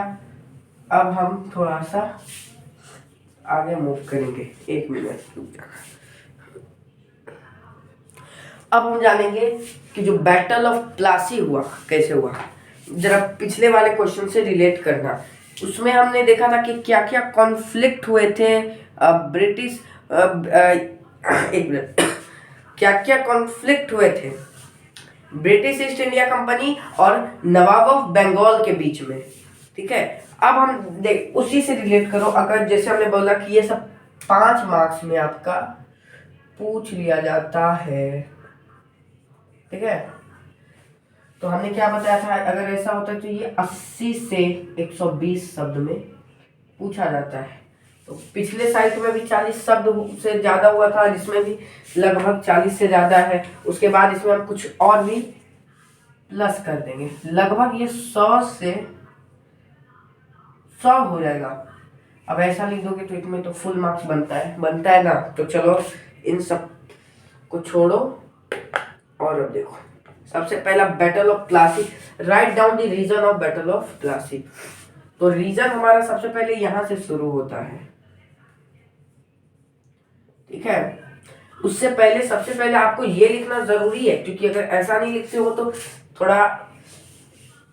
अब हम थोड़ा सा आगे मूव करेंगे। 1 मिनट रुक जाना। अब हम जानेंगे कि जो बैटल ऑफ प्लासी हुआ कैसे हुआ। जरा पिछले वाले क्वेश्चन से रिलेट करना। उसमें हमने देखा था कि क्या क्या कॉन्फ्लिक्ट हुए थे ब्रिटिश एक मिनट, क्या क्या कॉन्फ्लिक्ट हुए थे ब्रिटिश ईस्ट इंडिया कंपनी और नवाब ऑफ बंगाल के बीच में। ठीक है, अब हम देख उसी से रिलेट करो। अगर जैसे हमने बोला कि ये सब 5 मार्क्स में आपका पूछ लिया जाता है। ठीक है, तो हमने क्या बताया था? अगर ऐसा होता है तो ये 80 से 120 शब्द में पूछा जाता है। तो पिछले साइट में भी 40 शब्द से ज्यादा हुआ था, जिसमें भी लगभग 40 से ज्यादा है। उसके बाद इसमें हम कुछ और भी प्लस कर देंगे, लगभग ये 100 से 100 हो जाएगा। अब ऐसा लिख दोगे तो इसमें तो फुल मार्क्स बनता है ना। तो चलो इन सब को छोड़ो और अब देखो सबसे पहला battle of Plassey, right down the reason of battle of Plassey. तो रीजन हमारा सबसे पहले यहां से शुरू होता है, ठीक है। उससे पहले सबसे पहले आपको ये लिखना जरूरी है, क्योंकि अगर ऐसा नहीं लिखते हो तो थोड़ा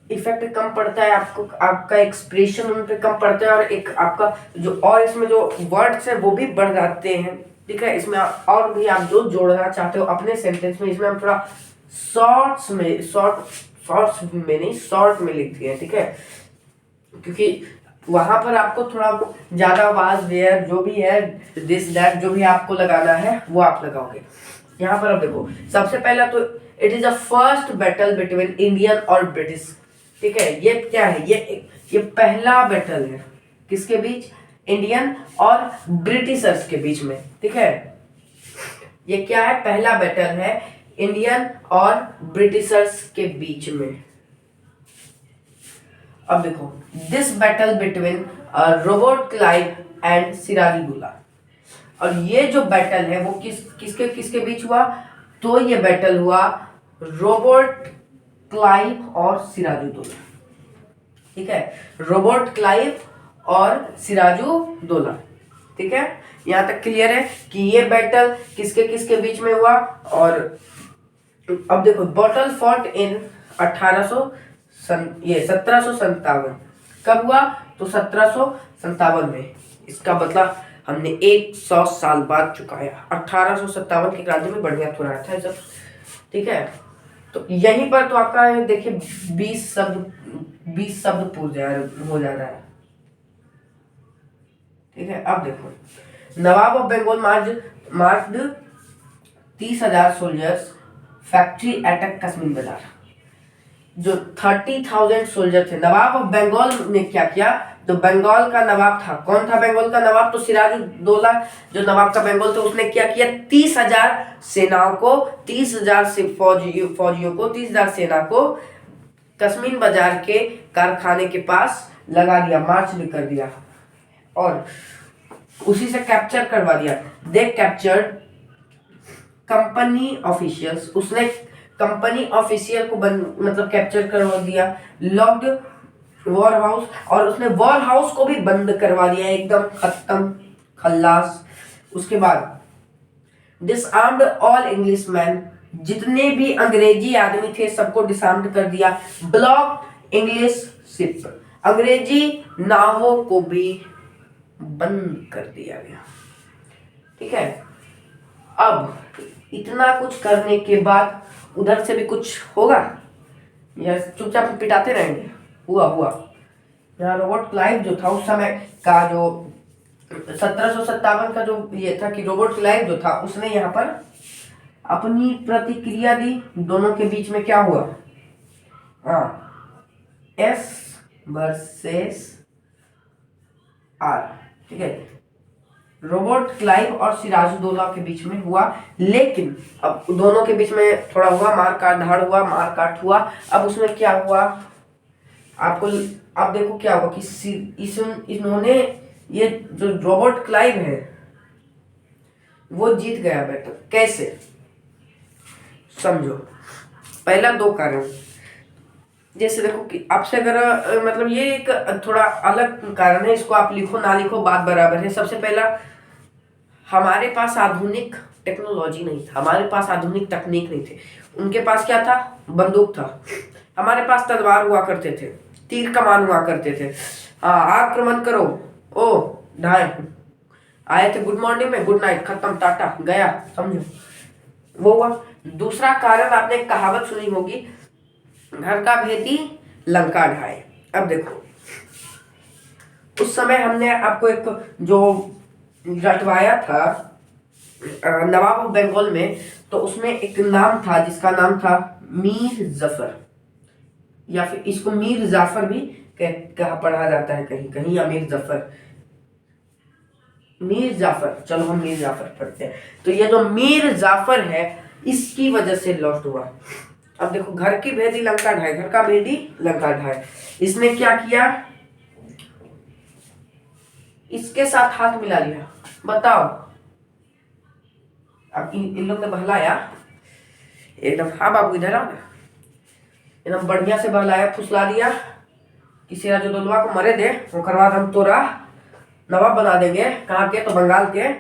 इफेक्ट कम पड़ता है आपको, आपका एक्सप्रेशन उन पे कम पड़ता है और एक आपका जो और इसमें जो वर्ड्स है वो भी बढ़ जाते हैं, ठीक है। इसमें और भी आप जो जोड़ना चाहते हो अपने सेंटेंस में, इसमें हम थोड़ा शॉर्ट में लिखते हैं, ठीक है। क्योंकि वहां पर आपको थोड़ा ज्यादा आवाज वेयर जो भी है दिस दैट जो भी आपको लगाना है वो आप लगाओगे। यहाँ पर अब देखो सबसे पहला तो it is a first battle between Indian और ब्रिटिश, ठीक है। ये क्या है, ये पहला बैटल है किसके बीच, इंडियन और ब्रिटिशर्स के बीच में, ठीक है। ये क्या है, पहला बैटल है इंडियन और ब्रिटिशर्स के बीच में। अब देखो this battle between Robert Clive and Sirajuddaulah, और ये जो बैटल है वो किसके किसके बीच हुआ, तो ये बैटल हुआ रॉबर्ट क्लाइव और सिराजुद्दौला, ठीक है। रॉबर्ट क्लाइव और सिराजुद्दौला, ठीक है। यहां तक क्लियर है कि ये बैटल किसके किसके बीच में हुआ। और अब देखो बैटल फॉट इन 1757 कब हुआ, तो 1757 में। इसका मतलब हमने 100 साल बाद चुकाया। 1857 की क्रांति में बढ़िया तो रहा था सब, ठीक है। तो यहीं पर तो आपका देखिए 20 शब्द हो जा रहा है, ठीक है। अब देखो Nawab of Bengal marched 30,000 soldiers factory attack Kashmir Bazar. जो 30,000 सोल्जर थे, नवाब ऑफ बंगाल ने क्या किया, जो बंगाल का नवाब था, कौन था बंगाल का नवाब, तो सिराजुद्दौला जो नवाब का बंगाल था उसने क्या किया, 30,000 सेनाओं को, 30,000 फौजियों को, 30,000 सेना को कश्मीर बाजार के कारखाने के पास लगा दिया, मार्च भी कर दिया और उसी से कैप्चर करवा दिया। दे कैप्चर्ड कंपनी ऑफिशियल्स, उसने कंपनी ऑफिशियल को मतलब कैप्चर करवा दिया। लॉक्ड वॉर हाउस, और उसने वॉर हाउस को भी बंद करवा दिया, एकदम खत्म खल्लास। उसके बाद डिसआर्म्ड ऑल इंग्लिशमैन, जितने भी अंग्रेजी आदमी थे सबको डिसआर्म्ड कर दिया। ब्लॉक इंग्लिश शिप, अंग्रेजी नावों को भी बंद कर दिया गया, ठीक है। अब इतना कुछ करने के बाद उधर से भी कुछ होगा या चुपचाप पिटाते रहेंगे, हुआ। यहाँ रॉबर्ट क्लाइव जो था उस समय का, जो 1757 का जो ये था कि रॉबर्ट क्लाइव जो था उसने यहाँ पर अपनी प्रतिक्रिया दी। दोनों के बीच में क्या हुआ, एस वर्सेस आर, ठीक है। रॉबर्ट क्लाइव और सिराजुद्दौला के बीच में हुआ, लेकिन अब दोनों के बीच में थोड़ा हुआ मार काट हुआ। अब उसमें क्या हुआ आपको, अब देखो क्या हुआ कि इन्होंने ये जो रॉबर्ट क्लाइव है वो जीत गया बैटल। कैसे समझो, पहला दो कारण, जैसे देखो कि आपसे अगर मतलब ये एक थोड़ा अलग कारण है, इसको आप लिखो ना लिखो बात बराबर है। सबसे पहला, हमारे पास आधुनिक टेक्नोलॉजी नहीं था, हमारे पास आधुनिक तकनीक नहीं थे। उनके पास क्या था, बंदूक था, हमारे पास तलवार हुआ करते थे, तीर कमान हुआ करते थे। आक्रमण करो, ओ ढाई आए थे, गुड मॉर्निंग में गुड नाइट, खत्म टाटा गया, समझो वो हुआ। दूसरा कारण, आपने एक कहावत सुनी होगी, घर का भेदी लंका ढाए। अब देखो उस समय हमने आपको एक जो रटवाया था नवाब ऑफ बंगाल में, तो उसमें एक नाम था जिसका नाम था मीर जफर, या फिर इसको मीर जाफर भी कहा पढ़ा जाता है कहीं कहीं, या मीर जाफर, चलो हम मीर जाफर पढ़ते हैं। तो ये जो मीर जाफर है इसकी वजह से लॉस्ट हुआ। अब देखो घर की भेदी लंका ढाए, घर का भेदी लंका ढाए, इसने क्या किया, इसके साथ हाथ मिला लिया। बताओ, अब इन लोग ने बहलाया एकदम। हाँ बाबू इधर आओ ना। एकदम बढ़िया से बहलाया, फुसला दिया कि सिराजुद्दौला को मरे दे, ओकर बाद हम तोरा नवाब बना देंगे। कहाँ के? तो बंगाल के।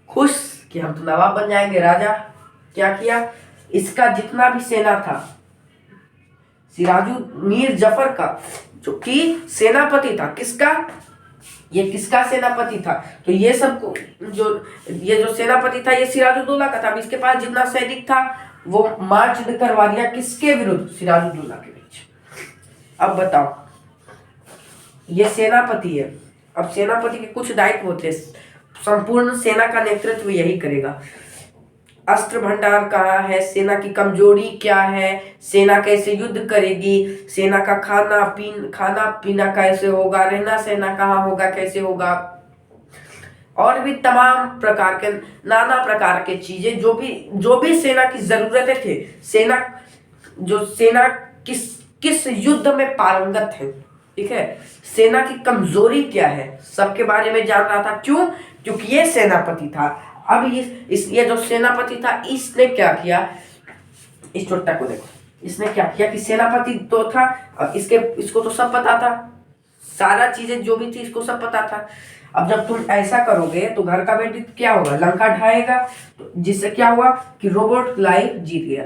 खुश कि हम तो नवाब बन जाएंगे, राजा। क्या किया? इसका जितना भी सेना था, सिराजु मीर जफर का, जो कि सेनापति था, किसका? ये किसका सेनापति था? तो ये सब जो ये जो सेनापति था ये सिराजुद्दौला का था। अब इसके पास जितना सैनिक था वो मार्च करवा दिया किसके विरुद्ध? सिराजुद्दौला के बीच। अब बताओ, ये सेनापति है। अब सेनापति के कुछ दायित्व होते हैं, संपूर्ण सेना का नेतृत्व यही करेगा। अस्त्र भंडार कहाँ है, सेना की कमजोरी क्या है, सेना कैसे युद्ध करेगी, सेना का खाना पीना कैसे होगा, रहना सहना कहाँ होगा, कैसे होगा, और भी तमाम प्रकार के नाना प्रकार के चीजें जो भी सेना की जरूरतें थे, सेना किस किस युद्ध में पारंगत है, ठीक है, सेना की कमजोरी क्या है, सबके बारे में जान रहा था। क्यों? क्योंकि ये सेनापति था। अब ये जो सेनापति था इसने क्या किया? इस चोट्टा को देखो, इसने क्या किया कि सेनापति तो था और इसको तो सब पता था, सारा चीजें जो भी थी इसको सब पता था। अब जब तुम ऐसा करोगे तो घर का बेटी क्या होगा? लंका ढाएगा। तो जिससे क्या हुआ कि रोबोट क्लाइव जीत गया।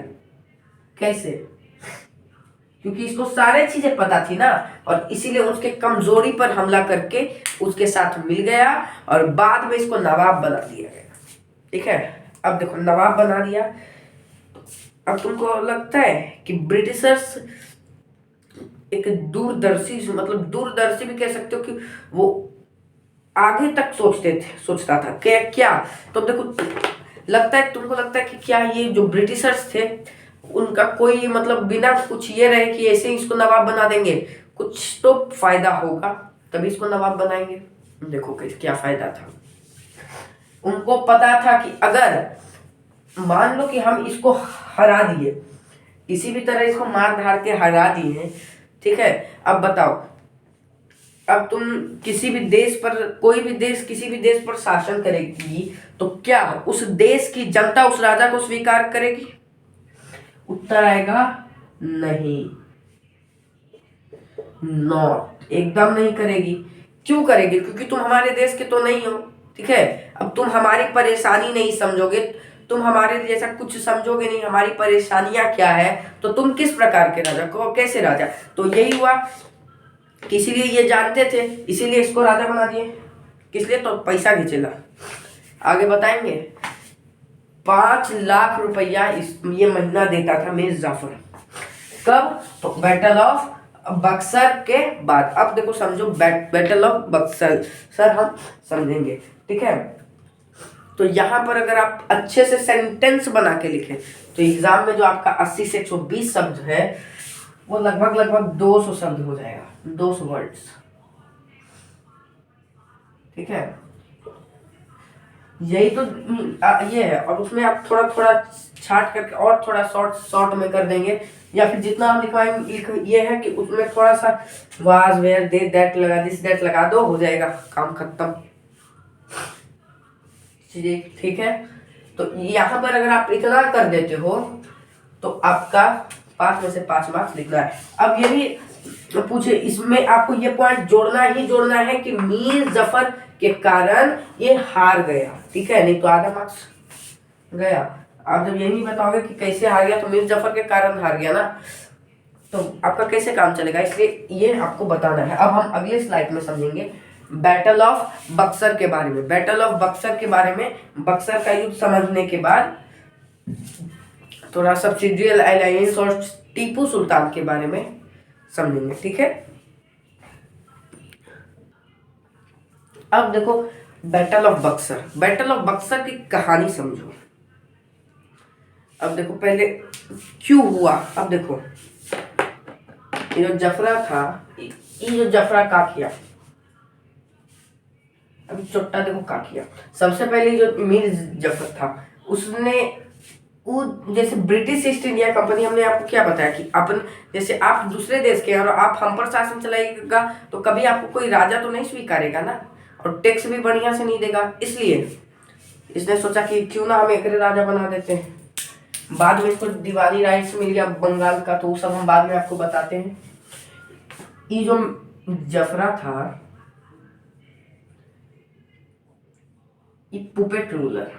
कैसे? क्योंकि इसको सारे चीजें पता थी ना, और इसीलिए उसके कमजोरी पर हमला करके उसके साथ मिल गया और बाद में इसको नवाब बना दिया गया। ठीक है, अब देखो नवाब बना दिया। अब तुमको लगता है कि ब्रिटिशर्स एक दूरदर्शी, मतलब दूरदर्शी भी कह सकते हो कि वो आगे तक सोचता था क्या। तो देखो तुमको लगता है कि क्या ये जो ब्रिटिशर्स थे उनका कोई मतलब बिना कुछ ये रहे कि ऐसे ही इसको नवाब बना देंगे, कुछ तो फायदा होगा तभी इसको नवाब बनाएंगे। देखो क्या फायदा था। उनको पता था कि अगर मान लो कि हम इसको हरा दिए, किसी भी तरह इसको मार धार के हरा दिए, ठीक है, अब बताओ, अब तुम किसी भी देश पर, कोई भी देश किसी भी देश पर शासन करेगी तो क्या उस देश की जनता उस राजा को स्वीकार करेगी? उत्तर आएगा नहीं, नॉट, एकदम नहीं करेगी। क्यों करेगी? क्योंकि तुम हमारे देश के तो नहीं हो, ठीक है। अब तुम हमारी परेशानी नहीं समझोगे, तुम हमारे जैसा कुछ समझोगे नहीं, हमारी परेशानियां क्या है, तो तुम किस प्रकार के राजा को, कैसे राजा? तो यही हुआ कि इसीलिए ये जानते थे, इसीलिए इसको राजा बना दिए। किस लिए? तो पैसा खींचेला। आगे बताएंगे। 5 लाख रुपया ये महीना देता था मीर जाफर। कब? तो बैटल ऑफ बक्सर के बाद। अब देखो समझो, बैटल ऑफ बक्सर सर हम समझेंगे, ठीक है। तो यहाँ पर अगर आप अच्छे से सेंटेंस बना के लिखें तो एग्जाम में जो आपका 80 से 120 शब्द है वो लगभग 200 शब्द हो जाएगा, 200 वर्ड्स, ठीक है। यही तो ये है। और उसमें आप थोड़ा थोड़ा छाट करके और थोड़ा शॉर्ट में कर देंगे, या फिर जितना हम लिखवाएंगे ये है कि उसमें थोड़ा सा वाज वेयर दे दैट लगा, दिस दैट लगा दो, हो जाएगा काम खत्म, ठीक है। तो यहाँ पर अगर आप इतना कर देते हो तो आपका 5 में से 5 मार्क्स लिखना है। अब ये भी पूछे, इसमें आपको ये पॉइंट जोड़ना है कि मीर जफर के कारण ये हार गया, ठीक है, नहीं तो आधा मार्क्स गया। आप जब ये नहीं बताओगे कि कैसे हार गया, तो मीर जफर के कारण हार गया ना, तो आपका कैसे काम चलेगा, इसलिए ये आपको बताना है। अब हम अगले स्लाइड में समझेंगे बैटल ऑफ बक्सर के बारे में। बैटल ऑफ बक्सर के बारे में, बक्सर का युद्ध समझने के बाद थोड़ा सब्सिडियल अलायंस और टीपू सुल्तान के बारे में समझेंगे, ठीक है। अब देखो battle of Buxar, battle of Buxar की कहानी समझो। अब देखो पहले क्यों हुआ। अब देखो ये जो जफरा था, ये जो जफरा का किया, अभी चोट्टा देखो का किया। सबसे पहले जो मीर जफर था उसने वो, जैसे ब्रिटिश ईस्ट इंडिया कंपनी, हमने आपको क्या बताया कि अपन जैसे आप दूसरे देश के और आप हम पर शासन चलाएगा तो कभी आपको कोई राजा तो नहीं स्वीकारेगा ना, और टैक्स भी बढ़िया से नहीं देगा, इसलिए इसने सोचा कि क्यों ना हम एक राजा बना देते हैं। बाद में इसको दीवानी राइट्स मिल गया बंगाल का, तो वो सब हम बाद में आपको बताते हैं। ये जो जफरा था ये पुपेट रूलर,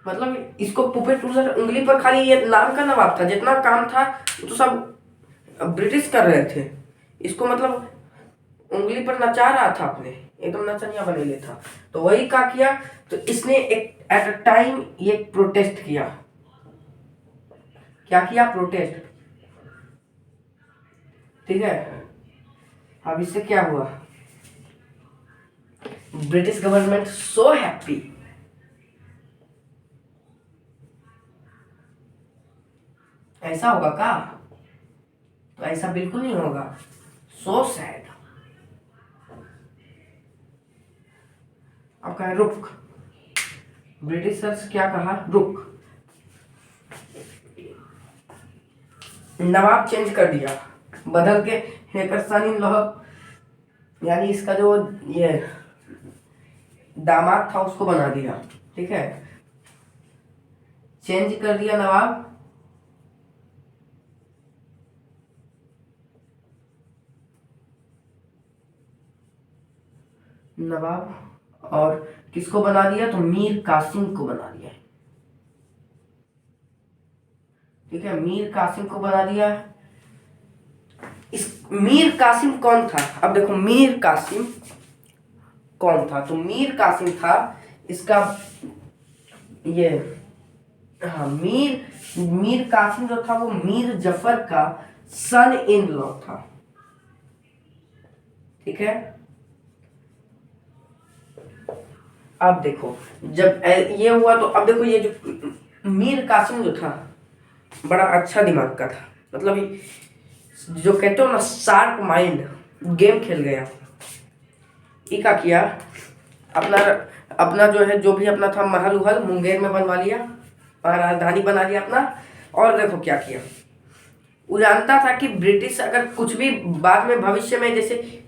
मतलब इसको पुपेट रूलर, उंगली पर खाली ये नाम का नवाब था, जितना काम था तो सब ब्रिटिश कर रहे थे। इसको मतलब उंगली पर नचा रहा था, अपने एकदम नचनिया बनेले था। तो वही क्या किया, तो इसने एक एट अ टाइम ये प्रोटेस्ट किया। क्या किया? प्रोटेस्ट। ठीक है, अब इससे क्या हुआ, ब्रिटिश गवर्नमेंट सो हैप्पी, ऐसा होगा क्या? तो ऐसा बिल्कुल नहीं होगा, सो सैड। अब कहा रुक, ब्रिटिशर्स क्या कहा, रुक। नवाब चेंज कर दिया, बदल के हैकरसानी लोह, यानी इसका जो ये दामाद था उसको बना दिया। ठीक है, चेंज कर दिया नवाब। नवाब और किसको बना दिया, तो मीर कासिम को बना दिया। ठीक है, मीर कासिम को बना दिया। इस मीर कासिम कौन था? अब देखो मीर कासिम कौन था, तो मीर कासिम था इसका ये, हाँ, मीर कासिम जो था वो मीर जफर का सन इन लॉ था। ठीक है, अब देखो जब ये हुआ तो अब देखो ये जो मीर कासिम जो था बड़ा अच्छा दिमाग का था, मतलब जो कहते हो ना शार्प माइंड, गेम खेल गया। ये क्या किया, अपना अपना जो है जो भी अपना था महल उहल मुंगेर में बनवा लिया, राजधानी बना लिया अपना। और देखो क्या किया, वो जानता था कि ब्रिटिश अगर कुछ भी बाद में भविष्य में, जैसे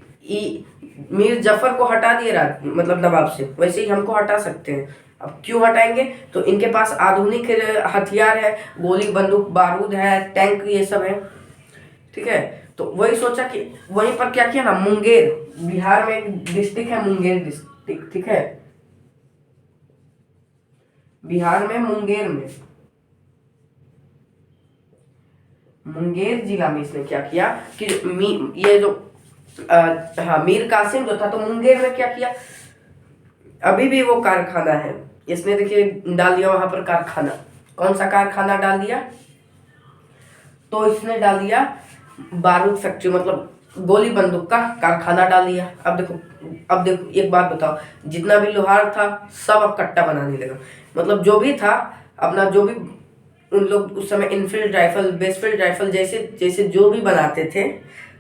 मीर जफर को हटा दिए मतलब नवाब से, वैसे ही हमको हटा सकते हैं। अब क्यों हटाएंगे, तो इनके पास आधुनिक हथियार है, गोली बंदूक बारूद है, टैंक ये सब है। ठीक है, तो वही सोचा कि वहीं पर क्या किया ना, मुंगेर, बिहार में एक डिस्ट्रिक्ट है मुंगेर डिस्ट्रिक्ट। ठीक है, बिहार में मुंगेर जिला में इसने क्या किया कि ये जो हाँ, मीर कासिम जो था, तो मुंगेर में क्या किया, अभी भी वो कारखाना है, इसने देखिए डाल दिया वहां पर कारखाना। कौन सा कारखाना डाल दिया, तो इसने डाल दिया बारूद फैक्ट्री, मतलब गोली बंदूक का कारखाना डाल दिया। अब देखो एक बात बताओ, जितना भी लोहार था सब अब कट्टा बनाने लगा, मतलब जो भी था अपना, जो भी उन लोग उस समय इनफील्ड राइफल, बेसफील्ड राइफल जैसे जैसे जो भी बनाते थे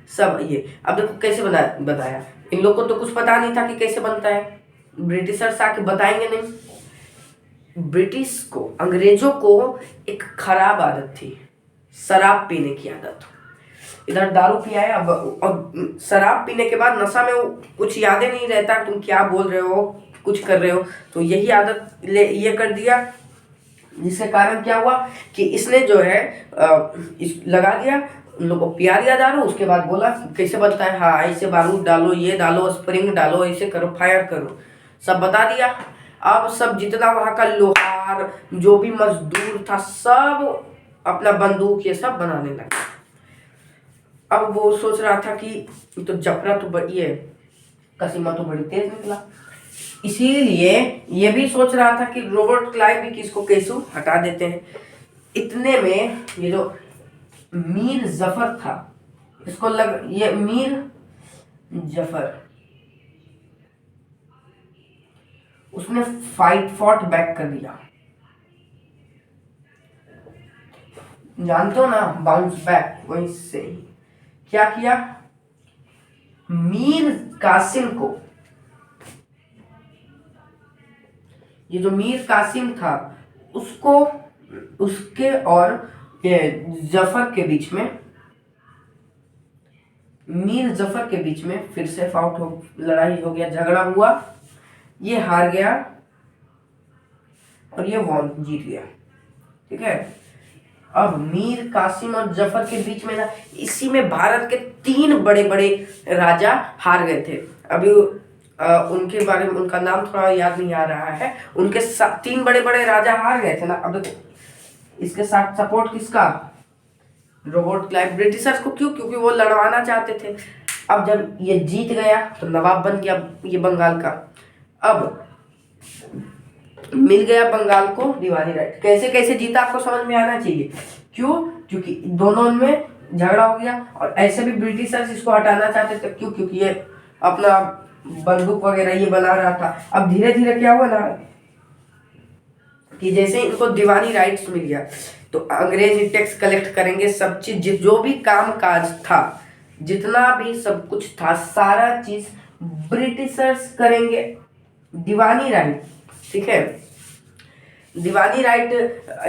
सब ये। अब देखो कैसे बताया, इन लोग को तो कुछ पता नहीं था कि कैसे बनता है, ब्रिटिशर्स आके बताएंगे नहीं। ब्रिटिश को, अंग्रेजों को एक खराब आदत थी, शराब पीने की आदत। इधर दारू पियाया और शराब पीने के बाद नशा में वो कुछ यादें नहीं रहता, तुम क्या बोल रहे हो, कुछ कर रहे हो, तो यही आदत ये कर दिया, जिसके कारण क्या हुआ कि इसने जो है लगा दिया, उन लोगों को पिया दिया दारू। उसके बाद बोला कैसे बनता है, हाँ ऐसे बारूद डालो, ये डालो, स्प्रिंग डालो, ऐसे करो, फायर करो, सब बता दिया। अब सब जितना वहां का लोहार जो भी मजदूर था सब अपना बंदूक ये सब बनाने लगा। अब वो सोच रहा था कि तो जफरा तो बड़ी है, कसीमा तो बड़ी तेज निकला, इसीलिए ये भी सोच रहा था कि रॉबर्ट क्लाइव भी किसको कैसू हटा देते हैं। इतने में ये जो मीर जफर था, इसको ये मीर जफर, उसने फॉट बैक कर दिया, जानते हो ना, बाउंस बैक। वहीं से क्या किया, मीर कासिम को, ये जो मीर कासिम था उसको, उसके और ये जफर के बीच में मीर जफर के बीच में फिर से लड़ाई हो गया, झगड़ा हुआ, ये हार गया और ये जीत गया। ठीक है, अब मीर कासिम और जफर के बीच में ना, इसी में भारत के 3 बड़े बड़े राजा हार गए थे। अभी उनके बारे में, उनका नाम थोड़ा याद नहीं आ रहा है, उनके 3 बड़े बड़े राजा हार गए थे ना। अब देखो इसके साथ सपोर्ट किसका, रॉबर्ट क्लाइव, ब्रिटिशर्स को। क्यों? क्योंकि वो लड़वाना चाहते थे। अब जब ये जीत गया तो नवाब बन गया ये बंगाल का। अब मिल गया बंगाल को दीवानी राइट। कैसे कैसे जीता आपको समझ में आना चाहिए। क्यों? क्योंकि दोनों में झगड़ा हो गया और ऐसे भी ब्रिटिशर्स इसको हटाना चाहते थे। क्यों? क्योंकि ये अपना बंदूक वगैरह ये बना रहा था। अब धीरे धीरे क्या हुआ ना कि जैसे इनको दीवानी राइट्स मिल गया तो अंग्रेज टैक्स कलेक्ट करेंगे, सब चीज, जो भी काम काज था, जितना भी सब कुछ था, सारा चीज ब्रिटिशर्स करेंगे। दीवानी राइट, ठीक है, दीवानी राइट,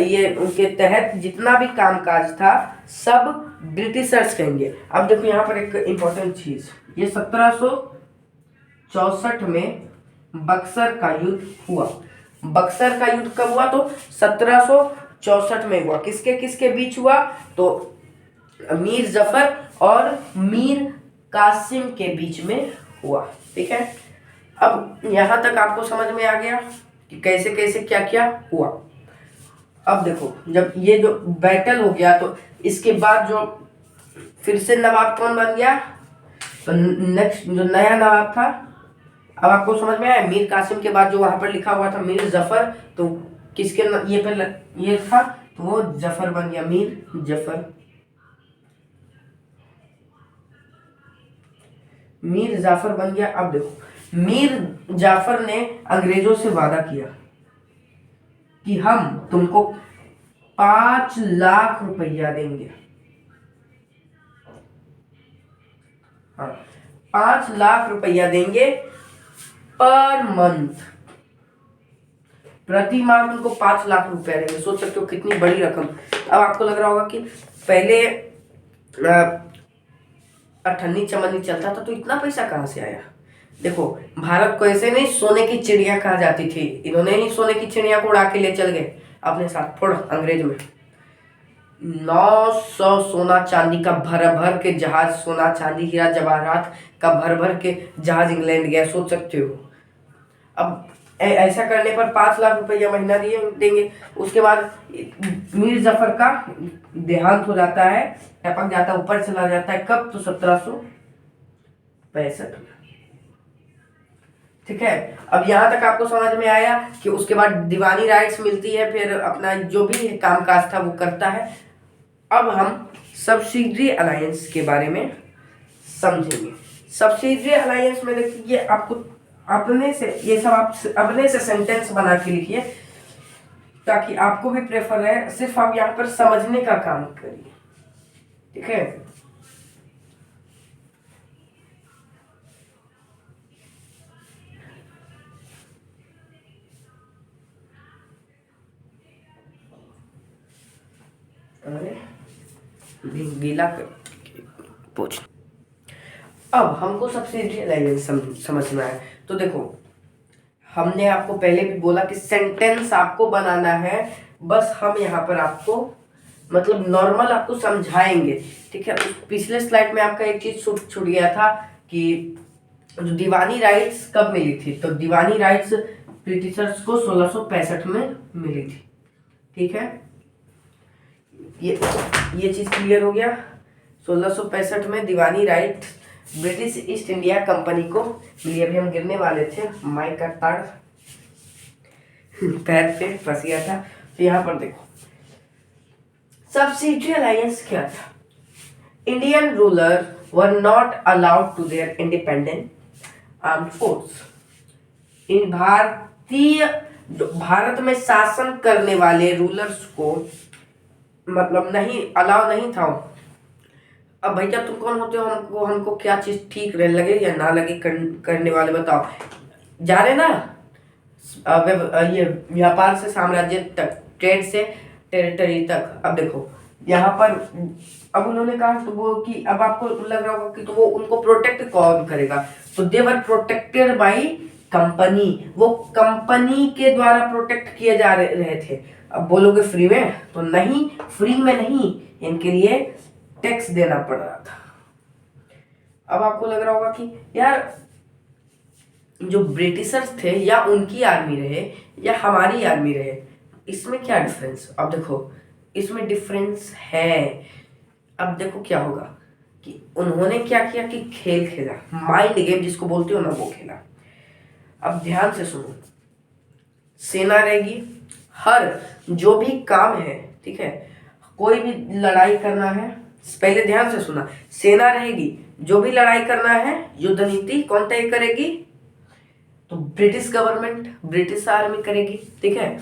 ये उनके तहत जितना भी कामकाज था सब ब्रिटिशर्स करेंगे। अब देखो यहाँ पर एक इंपॉर्टेंट चीज, ये 1764 में बक्सर का युद्ध हुआ। बक्सर का युद्ध कब हुआ? तो 1764 में हुआ। किसके किसके बीच हुआ? तो मीर जफर और मीर कासिम के बीच में हुआ। ठीक है, अब यहां तक आपको समझ में आ गया कि कैसे कैसे क्या क्या हुआ। अब देखो जब ये जो बैटल हो गया तो इसके बाद जो फिर से नवाब कौन बन गया? तो नेक्स्ट जो नया नवाब था, अब आपको समझ में आया। मीर कासिम के बाद जो वहां पर लिखा हुआ था मीर जफर, तो किसके ये पे ये था, तो वो जफर बन गया, मीर जफर। मीर जाफर बन गया। अब देखो मीर जाफर ने अंग्रेजों से वादा किया कि हम तुमको 5 लाख रुपया देंगे। हाँ, 5 लाख रुपया देंगे पर मंथ, प्रति माह तुमको 5 लाख रुपया देंगे। सोच सकते हो कितनी बड़ी रकम। अब आपको लग रहा होगा कि पहले अठन्नी चमन्नी चलता था तो इतना पैसा कहाँ से आया। देखो भारत को ऐसे नहीं सोने की चिड़िया कहा जाती थी, इन्होंने ही सोने की चिड़िया को उड़ा के ले चल गए अपने साथ। फोड़ अंग्रेज में 900 सोना चांदी का भर भर के जहाज, सोना चांदी हीरा जवाहरात का भर भर के जहाज इंग्लैंड गया। सोच सकते हो। अब ऐसा करने पर 5 लाख रुपया महीना देंगे। उसके बाद मीर जफर का देहांत हो जाता है, टपक जाता है, ऊपर चला जाता है। कब? तो 1765। ठीक है, अब यहां तक आपको समझ में आया कि उसके बाद दीवानी राइट्स मिलती है, फिर अपना जो भी कामकाज था वो करता है। अब हम सब्सिडरी अलायंस के बारे में समझेंगे। सब्सिडरी अलायंस में देखिए आपको अपने से ये सब आप अपने से सेंटेंस बना के लिखिए ताकि आपको भी प्रेफर रहे। सिर्फ आप यहाँ पर समझने का काम करिए। ठीक है, गीला पूछ। अब हमको सब्सिडरी अलायंस समझना है। तो देखो हमने आपको पहले भी बोला कि सेंटेंस आपको बनाना है। बस हम यहाँ पर आपको मतलब नॉर्मल आपको समझाएंगे। ठीक है, उस पिछले स्लाइड में आपका एक चीज छूट गया था कि जो दीवानी राइट्स कब मिली थी। तो दीवानी राइट्स ब्रिटिशर्स को 1665 में मिली थी। ठीक है, ये चीज क्लियर हो गया। 1665 में diwani right British East India company को मिली। अभी हम गिरने वाले थे, माइक का तार पैर पे फंस गया था। तो यहाँ पर देखो सब्सिडरी अलायंस क्या था। Indian ruler were not allowed to their independent armed force. इन भारत में शासन करने वाले रूलर्स को मतलब नहीं अलाउ नहीं था। अब भैया तुम कौन होते हो हमको क्या चीज ठीक लगे या ना लगे करने वाले बताओ। जा रहे ना ये व्यापार से साम्राज्य तक, ट्रेड से टेरिटरी तक। अब देखो यहाँ पर अब उन्होंने कहा तो वो कि अब आपको लग रहा होगा कि तो वो उनको प्रोटेक्ट कौन करेगा, तो दे वर प्रोटेक्टेड बाय कंपनी, वो कंपनी के द्वारा प्रोटेक्ट किए जा रहे थे। अब बोलोगे फ्री में, तो नहीं, फ्री में नहीं, इनके लिए टैक्स देना पड़ रहा था। अब आपको लग रहा होगा कि यार जो ब्रिटिशर्स थे या उनकी आर्मी रहे या हमारी आर्मी रहे, इसमें क्या डिफरेंस। अब देखो इसमें डिफरेंस है। अब देखो क्या होगा कि उन्होंने क्या किया कि खेल खेला, माइंड गेम जिसको बोलते हो ना, वो खेला। अब ध्यान से सुनो, सेना रहेगी, हर जो भी काम है, ठीक है, कोई भी लड़ाई करना है, पहले ध्यान से सुना, सेना रहेगी, जो भी लड़ाई करना है युद्ध नीति कौन तय करेगी, तो ब्रिटिश गवर्नमेंट, ब्रिटिश आर्मी करेगी, ठीक है।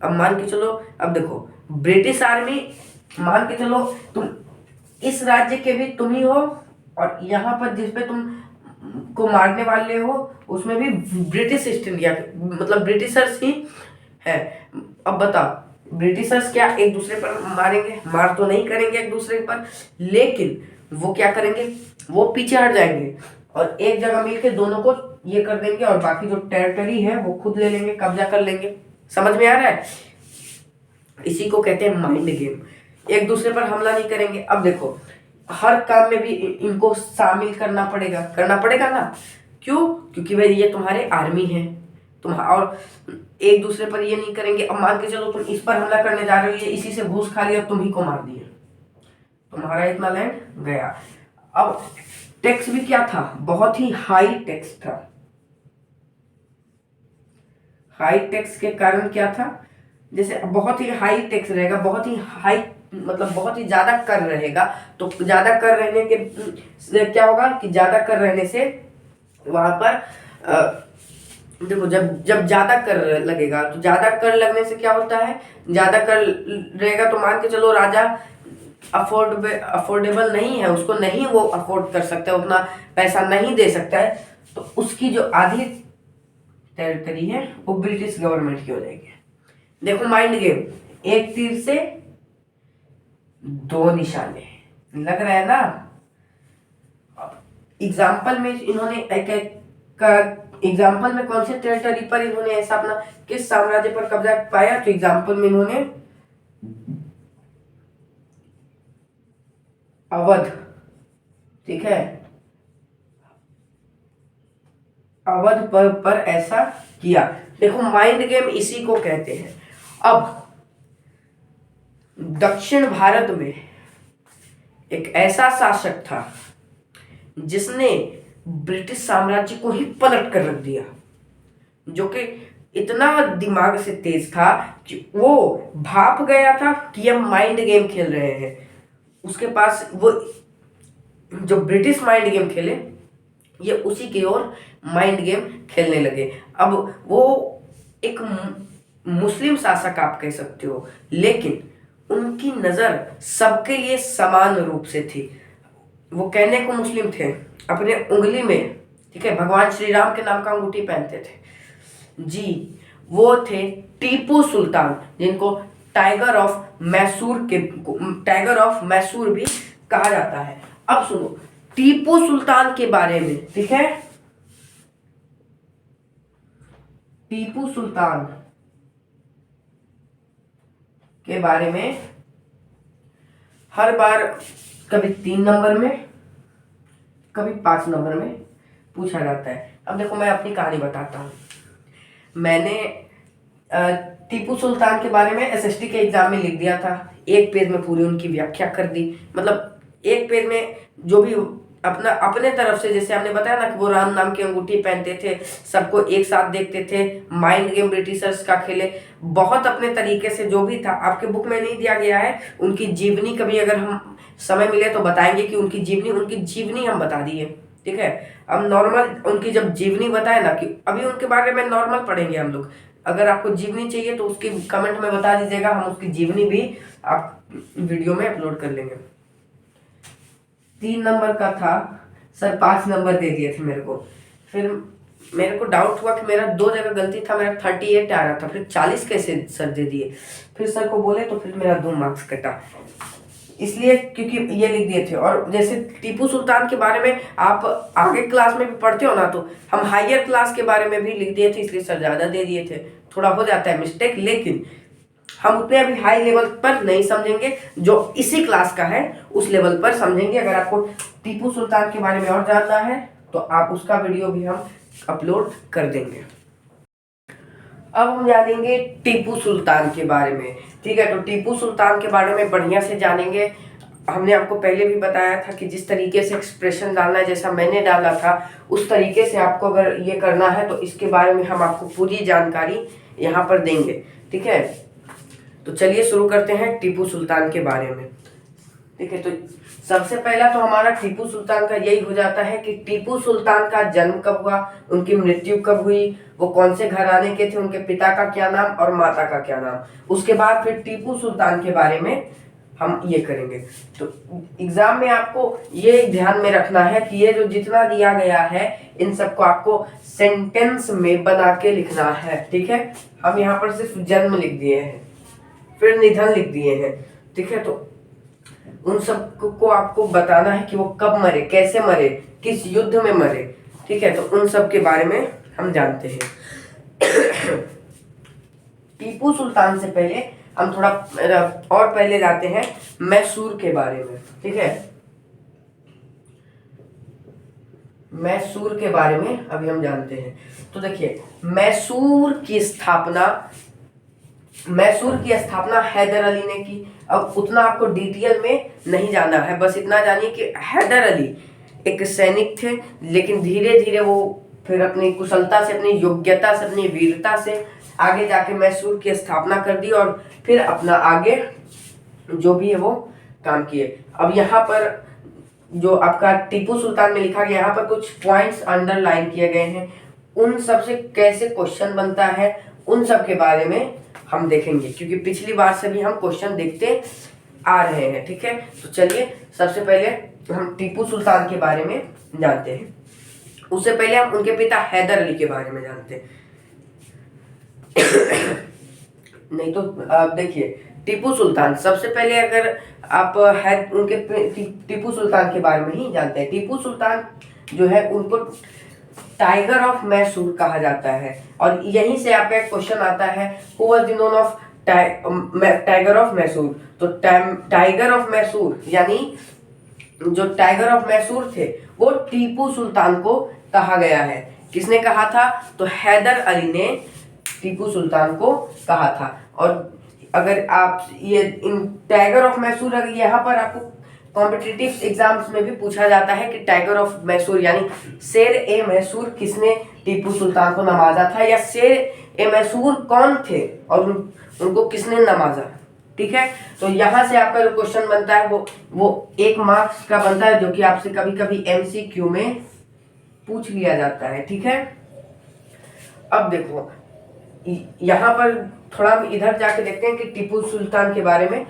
अब मान के चलो, अब देखो ब्रिटिश आर्मी, मान के चलो तुम इस राज्य के भी तुम ही हो, और यहाँ पर जिस पे तुम को मारने वाले हो उसमें भी ब्रिटिश ईस्ट इंडिया, मतलब ब्रिटिशर्स ही है। अब बताओ ब्रिटिशर्स क्या एक दूसरे पर मारेंगे, मार तो नहीं करेंगे एक दूसरे पर, लेकिन वो क्या करेंगे, वो पीछे हट जाएंगे और एक जगह मिलके दोनों को ये कर देंगे, और बाकी जो टेरिटरी है वो खुद ले लेंगे, कब्जा कर लेंगे। समझ में आ रहा है? इसी को कहते हैं माइंड गेम। एक दूसरे पर हमला नहीं करेंगे। अब देखो हर काम में भी इनको शामिल करना पड़ेगा ना। क्यों? क्योंकि भाई ये तुम्हारे आर्मी है, तुम और एक दूसरे पर ये नहीं करेंगे। अब मान के चलो तुम इस पर हमला करने जा रहे हो, ये इसी से घूस खा लिया, तुम ही को मार दिए, तुम्हारा इतना लैंड गया। अब टैक्स भी क्या था, बहुत ही हाई टैक्स था। हाई टैक्स के कारण क्या था, जैसे बहुत ही हाई टैक्स रहेगा, बहुत ही हाई मतलब बहुत ही ज्यादा कर रहेगा, तो ज्यादा कर रहने के से क्या होगा कि ज्यादा कर रहने से वहां पर देखो जब जब ज्यादा कर लगेगा, तो ज्यादा कर लगने से क्या होता है, ज्यादा कर रहेगा तो मान के चलो राजा अफोर्डेबल नहीं है, उसको नहीं वो अफोर्ड कर सकता है, उतना पैसा नहीं दे सकता है, तो उसकी जो आधी टेरिटरी है वो ब्रिटिश गवर्नमेंट की हो जाएगी। देखो माइंड गेम, एक तीर से दो निशाने, लग रहा है ना। एग्जाम्पल में इन्होंने एक एग्जाम्पल में कौन से टेरिटरी पर इन्होंने ऐसा अपना किस साम्राज्य पर कब्जा पाया, तो एग्जाम्पल में इन्होंने अवध, ठीक है, अवध पर ऐसा किया। देखो माइंड गेम इसी को कहते हैं। अब दक्षिण भारत में एक ऐसा शासक था जिसने ब्रिटिश साम्राज्य को ही पलट कर रख दिया, जो कि इतना दिमाग से तेज था कि वो भाप गया था कि हम माइंड गेम खेल रहे हैं। उसके पास वो जो ब्रिटिश माइंड गेम खेले, ये उसी की ओर माइंड गेम खेलने लगे। अब वो एक मुस्लिम शासक आप कह सकते हो, लेकिन उनकी नजर सबके लिए समान रूप से थी। वो कहने को मुस्लिम थे, अपने उंगली में, ठीक है, भगवान श्री राम के नाम का अंगूठी पहनते थे जी। वो थे टीपू सुल्तान, जिनको टाइगर ऑफ मैसूर भी कहा जाता है। अब सुनो टीपू सुल्तान के बारे में, ठीक है, टीपू सुल्तान के बारे में हर बार कभी 3 नंबर में कभी 5 नंबर में पूछा जाता है। अब देखो मैं अपनी कहानी बताता हूँ। मैंने टीपू सुल्तान के बारे में एसएसटी के एग्जाम में लिख दिया था, एक पेज में पूरी उनकी व्याख्या कर दी। मतलब एक पेज में जो भी अपने तरफ से, जैसे आपने बताया ना कि वो राम नाम की अंगूठी पहनते थे, सबको एक साथ देखते थे, माइंड गेम ब्रिटिशर्स का खेले, बहुत अपने तरीके से जो भी था। आपके बुक में नहीं दिया गया है उनकी जीवनी, कभी अगर हम समय मिले तो बताएंगे कि उनकी जीवनी हम बता दिए, ठीक है। अब नॉर्मल उनकी जब जीवनी बताए ना, कि अभी उनके बारे में नॉर्मल पढ़ेंगे हम लोग। अगर आपको जीवनी चाहिए तो उसकी कमेंट में बता दीजिएगा, हम उसकी जीवनी भी आप वीडियो में अपलोड कर लेंगे। 3 नंबर का था सर, 5 नंबर दे दिए थे मेरे को। फिर मेरे को डाउट हुआ कि मेरा 2 जगह गलती था, मेरा 38 आ रहा था, फिर 40 कैसे सर दे दिए। फिर सर को बोले तो फिर मेरा 2 मार्क्स कटा, इसलिए क्योंकि ये लिख दिए थे। और जैसे टीपू सुल्तान के बारे में आप आगे क्लास में भी पढ़ते हो ना, तो हम हायर क्लास के बारे में भी लिख दिए थे, इसलिए सर ज़्यादा दे दिए थे। थोड़ा हो जाता है मिस्टेक, लेकिन हम उतने अभी हाई लेवल पर नहीं समझेंगे, जो इसी क्लास का है उस लेवल पर समझेंगे। अगर आपको टीपू सुल्तान के बारे में और जानना है तो आप उसका वीडियो भी हम अपलोड कर देंगे। अब हम जानेंगे टीपू सुल्तान के बारे में, ठीक है। तो टीपू सुल्तान के बारे में बढ़िया से जानेंगे। हमने आपको पहले भी बताया था कि जिस तरीके से एक्सप्रेशन डालना है, जैसा मैंने डाला था उस तरीके से आपको अगर ये करना है तो इसके बारे में हम आपको पूरी जानकारी यहाँ पर देंगे, ठीक है। तो चलिए शुरू करते हैं टीपू सुल्तान के बारे में, ठीक है। तो सबसे पहला तो हमारा टीपू सुल्तान का यही हो जाता है कि टीपू सुल्तान का जन्म कब हुआ, उनकी मृत्यु कब हुई, वो कौन से घराने के थे, उनके पिता का क्या नाम और माता का क्या नाम। उसके बाद फिर टीपू सुल्तान के बारे में हम ये करेंगे। तो एग्जाम में आपको ये ध्यान में रखना है कि ये जो जितना दिया गया है इन सबको आपको सेंटेंस में बना के लिखना है, ठीक है। हम यहाँ पर सिर्फ जन्म लिख दिए हैं, फिर निधन लिख दिए हैं, ठीक है। तो उन सब को आपको बताना है कि वो कब मरे, कैसे मरे, किस युद्ध में मरे, ठीक है। तो उन सब के बारे में हम जानते हैं। टीपू सुल्तान से पहले हम थोड़ा और पहले जाते हैं मैसूर के बारे में, ठीक है। मैसूर के बारे में अभी हम जानते हैं। तो देखिए मैसूर की स्थापना हैदर अली ने की। अब उतना आपको डिटेल में नहीं जाना है, बस इतना जानिए कि हैदर अली एक सैनिक थे, लेकिन धीरे धीरे वो फिर अपनी कुशलता से, अपनी योग्यता से, अपनी वीरता से आगे जाके मैसूर की स्थापना कर दी और फिर अपना आगे जो भी है वो काम किए। अब यहाँ पर जो आपका टीपू सुल्तान में लिखा गया, यहाँ पर कुछ पॉइंट्स अंडरलाइन किए गए हैं, उन सब से कैसे क्वेश्चन बनता है उन सब के बारे में हम देखेंगे, क्योंकि पिछली बार से भी हम क्वेश्चन देखते आ रहे हैं, ठीक है। तो चलिए सबसे पहले हम टीपू सुल्तान के बारे में जानते हैं। उससे पहले हम उनके पिता हैदर अली के बारे में जानते हैं। नहीं तो आप देखिए टीपू सुल्तान, सबसे पहले अगर आप उनके टीपू सुल्तान के बारे में ही जानते हैं। टीपू सुल्तान जो है उनको टाइगर ऑफ मैसूर कहा जाता है, और यहीं से आपका एक क्वेश्चन आता है, who was the known of tiger of Mysore. तो टाइगर ऑफ मैसूर यानी जो टाइगर ऑफ मैसूर थे वो टीपू सुल्तान को कहा गया है। किसने कहा था? तो हैदर अली ने टीपू सुल्तान को कहा था। और अगर आप ये इन टाइगर ऑफ मैसूर, अगर यहाँ पर आपको कॉम्पिटिटिव एग्जाम्स में भी पूछा जाता है कि टाइगर ऑफ मैसूर यानी शेर ए मैसूर किसने टीपू सुल्तान को नवाजा था, या शेर ए मैसूर कौन थे और उनको किसने नवाजा, ठीक है। तो यहाँ से आपका जो क्वेश्चन बनता है वो 1 मार्क्स का बनता है, जो कि आपसे कभी कभी MCQ में पूछ लिया जाता है, ठीक है। अब देखो यहाँ पर थोड़ा हम इधर जाके देखते हैं कि टीपू सुल्तान के बारे में।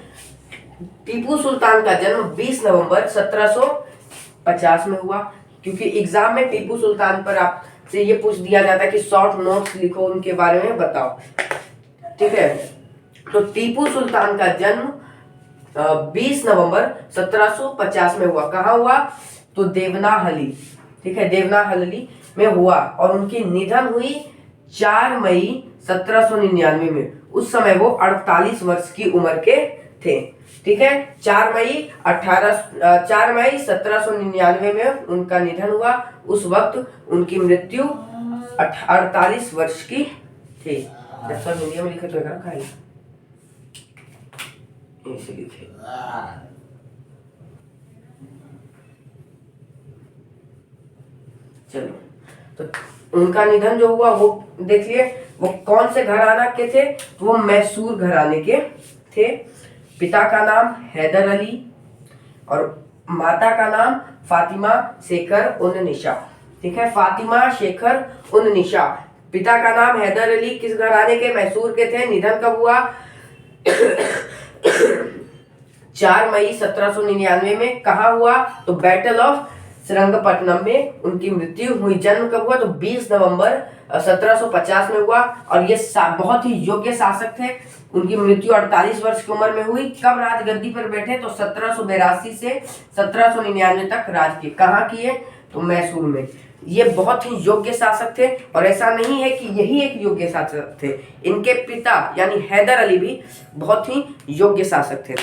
टीपू सुल्तान का जन्म 20 नवंबर 1750 में हुआ, क्योंकि एग्जाम में टीपू सुल्तान पर आपसे ये पूछ दिया जाता है कि शॉर्ट नोट्स लिखो, उनके बारे में बताओ, ठीक है। तो टीपू सुल्तान का जन्म 20 नवंबर 1750 में हुआ। कहाँ हुआ? तो देवनाहली, ठीक है, देवनाहली में हुआ। और उनकी निधन हुई 4 मई 1799 में। उस समय वो 48 वर्ष की उम्र के थे, ठीक है। 4 मई 1799 में उनका निधन हुआ। उस वक्त उनकी मृत्यु 48 वर्ष की थी। इंडिया में लिखे तो ऐसे लिखे। चलो, तो उनका निधन जो हुआ वो देख लिए, वो कौन से घराना के थे? वो मैसूर घराने के थे। पिता का नाम हैदर अली और माता का नाम फातिमा शेखर उन निशा, ठीक है, फातिमा शेखर उन निशा। पिता का नाम हैदर अली, किस घराने के? मैसूर के थे। निधन कब हुआ? 4 मई 1799 में। कहा हुआ? तो बैटल ऑफ श्रंगपट्टनम में उनकी मृत्यु हुई। जन्म कब हुआ? तो 20 नवंबर 1750 में हुआ। और ये बहुत ही योग्य शासक थे। उनकी मृत्यु 48 वर्ष की उम्र में हुई। कब राजगद्दी पर बैठे? तो 1782 से 1799 तक राज किए। कहाँ किए? तो मैसूर में। ये बहुत ही योग्य शासक थे। और ऐसा नहीं है कि यही एक योग्य शासक थे, इनके पिता यानी हैदर अली भी बहुत ही योग्य शासक थे।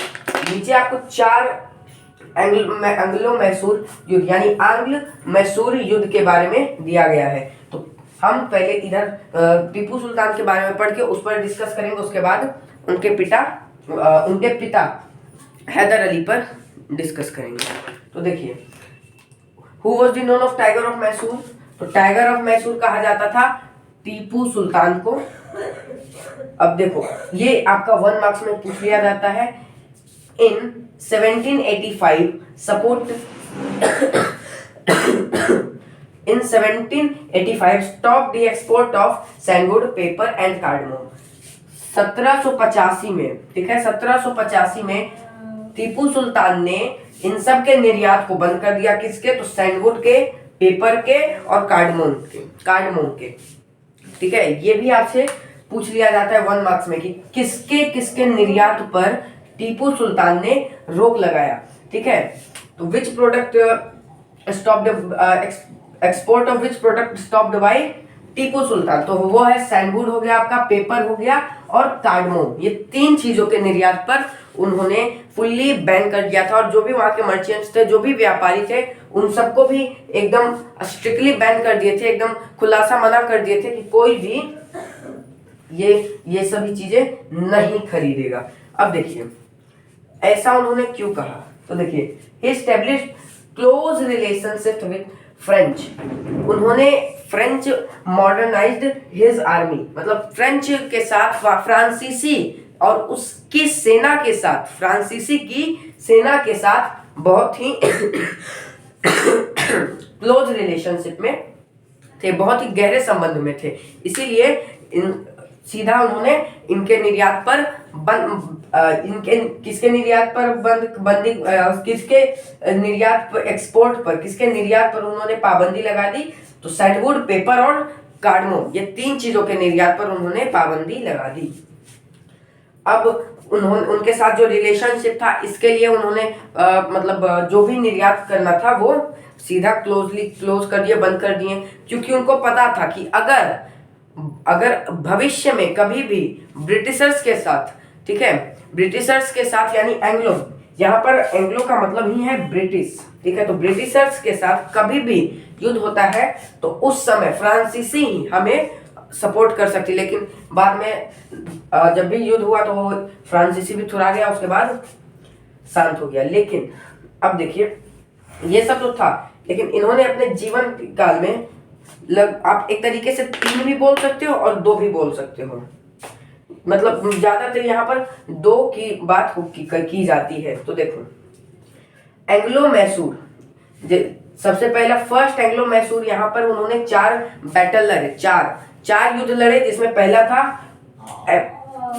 नीचे आपको 4 एंग्लो मैसूर युद्ध यानी आंग्ल मैसूर युद्ध के बारे में दिया गया है। तो हम पहले इधर टीपू सुल्तान के बारे में पढ़ के उस पर डिस्कस करेंगे। उसके बाद उनके पिता हैदर अली पर डिस्कस करेंगे। तो देखिए, who was the known of tiger of Mysore? तो टाइगर ऑफ मैसूर कहा जाता था टीपू सुल्तान को। अब देखो, ये आपका 1 मार्क्स में पूछ लिया जाता है। इन 1785 support in 1785 stopped the export of sandwood, paper and cardamom। 1785 में, ठीक है, 1785 में टीपू सुल्तान ने इन सब के निर्यात को बंद कर दिया। किसके? तो सैंडवुड के, पेपर के और कार्डमोम के। ठीक है, ये भी आपसे पूछ लिया जाता है 1 मार्क्स में कि किसके किसके निर्यात पर टीपू सुल्तान ने रोक लगाया। ठीक है, तो which product stopped export of which product stopped by Tipu Sultan? तो वो है सैंडवुड हो गया आपका, पेपर हो गया और कार्डमोम। ये 3 चीजों के निर्यात पर उन्होंने फुल्ली बैन कर दिया था। और जो भी वहां के मर्चेंट्स थे, जो भी व्यापारी थे, उन सबको भी एकदम स्ट्रिक्टली बैन कर दिए थे, एकदम खुलासा मना कर दिए थे कि कोई भी ये सभी चीजें नहीं खरीदेगा। अब देखिए, ऐसा उन्होंने क्यों कहा? तो देखिए, ही established close relationship with French. उन्होंने फ्रेंच मॉडर्नाइज्ड हिज आर्मी, मतलब फ्रेंच के साथ फ्रांसीसी और उसकी सेना के साथ, फ्रांसीसी की सेना के साथ बहुत ही क्लोज रिलेशनशिप में थे, बहुत ही गहरे संबंध में थे। इसीलिए सीधा उन्होंने इनके निर्यात पर किसके निर्यात पर एक्सपोर्ट पर, किसके निर्यात पर उन्होंने पाबंदी लगा दी? तो सैंडवुड, पेपर और कार्डमोम, ये 3 चीजों के निर्यात पर उन्होंने पाबंदी लगा दी। अब उनके साथ जो रिलेशनशिप था, इसके लिए उन्होंने मतलब जो भी निर्यात करना था वो सीधा क्लोज कर दिए, बंद कर दिए। क्योंकि उनको पता था कि अगर भविष्य में कभी भी ब्रिटिशर्स के साथ, ठीक है, ब्रिटिशर्स के साथ यानी एंग्लो, यहाँ पर एंग्लो का मतलब ही है ब्रिटिश, ठीक है, तो ब्रिटिशर्स के साथ कभी भी युद्ध होता है तो उस समय फ्रांसीसी ही हमें सपोर्ट कर सकती। लेकिन बाद में जब भी युद्ध हुआ तो फ्रांसीसी भी थोड़ा गया, उसके बाद शांत हो गया। लेकिन अब देखिए, ये सब तो था, लेकिन इन्होंने अपने जीवन काल में आप एक तरीके से 3 भी बोल सकते हो और 2 भी बोल सकते हो, मतलब ज्यादातर यहाँ पर 2 की बात की जाती है। तो देखो, एंग्लो मैसूर, सबसे पहला फर्स्ट एंग्लो मैसूर, यहाँ पर उन्होंने 4 बैटल लड़े, 4 युद्ध लड़े, जिसमें पहला था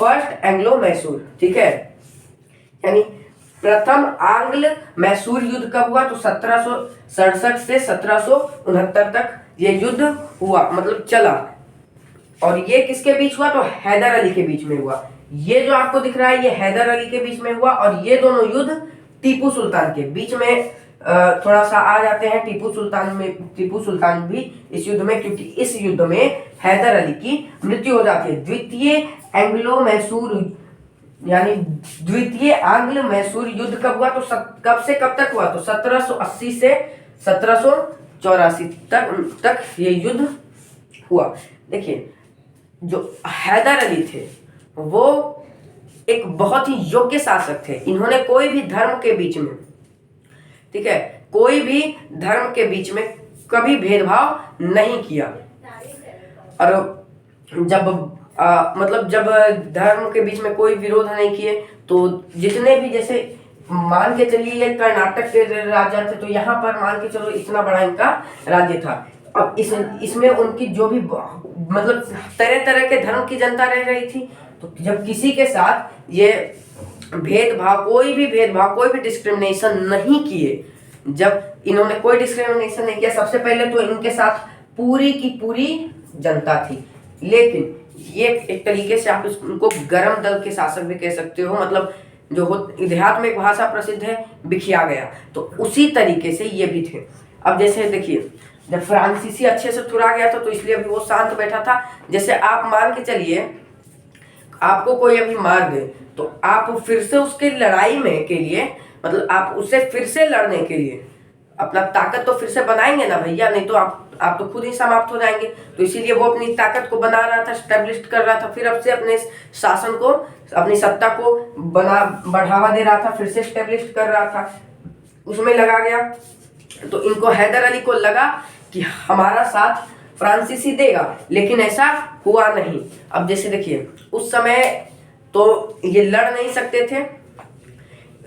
फर्स्ट एंग्लो मैसूर। ठीक है, यानी प्रथम आंग्ल मैसूर युद्ध कब हुआ? तो 1767 से 1769 तक ये युद्ध हुआ, मतलब चला। और ये किसके बीच हुआ? तो हैदर अली के बीच में हुआ। ये जो आपको दिख रहा है, ये हैदर अली के बीच में हुआ। और ये दोनों युद्ध टीपू सुल्तान के बीच में थोड़ा सा आ जाते हैं। टीपू सुल्तान भी इस युद्ध में, क्योंकि इस युद्ध में हैदर अली की मृत्यु हो जाती है। द्वितीय आंग्ल मैसूर युद्ध कब हुआ? तो कब से कब तक हुआ? तो 1780 से 1784 तक ये युद्ध हुआ। देखिए, जो हैदर अली थे वो एक बहुत ही योग्य शासक थे। इन्होंने कोई भी धर्म के बीच में, ठीक है, कोई भी धर्म के बीच में कभी भेदभाव नहीं किया। और जब धर्म के बीच में कोई विरोध नहीं किए, तो जितने भी, जैसे मान के चलिए ये कर्नाटक के राजा थे, तो यहाँ पर मान के चलो इतना बड़ा इनका राज्य था। अब इसमें उनकी जो भी, मतलब तरह तरह के धर्म की जनता रह रही थी, तो जब किसी के साथ ये कोई भी डिस्क्रिमिनेशन जब इन्होंने कोई डिस्क्रिमिनेशन नहीं किया, सबसे पहले तो इनके साथ पूरी की पूरी जनता थी, लेकिन ये एक तरीके से आप इनको गर्म दल के शासक भी कह सकते हो, मतलब जो इतिहास में एक भाषा प्रसिद्ध है बिखिया गया, तो उसी तरीके से ये भी थे। अब जैसे देखिए, जब फ्रांसीसी अच्छे से तुरा गया था तो इसलिए अभी वो शांत बैठा था। जैसे आप मान के चलिए आपको कोई अभी मार दे, तो आप फिर से उसके लड़ाई में के लिए, मतलब आप उससे फिर से लड़ने के लिए अपना ताकत तो फिर से बनाएंगे ना भैया, नहीं तो आप तो खुद ही समाप्त हो जाएंगे। तो इसीलिए वो अपनी ताकत को बना रहा था, स्टेब्लिश कर रहा था, फिर अब से अपने शासन को, अपनी सत्ता को बढ़ावा दे रहा था, फिर से स्टेब्लिश कर रहा था, उसमें लगा गया। तो इनको हैदर अली को लगा कि हमारा साथ फ्रांसीसी देगा, लेकिन ऐसा हुआ नहीं। अब जैसे देखिए, उस समय तो ये लड़ नहीं सकते थे।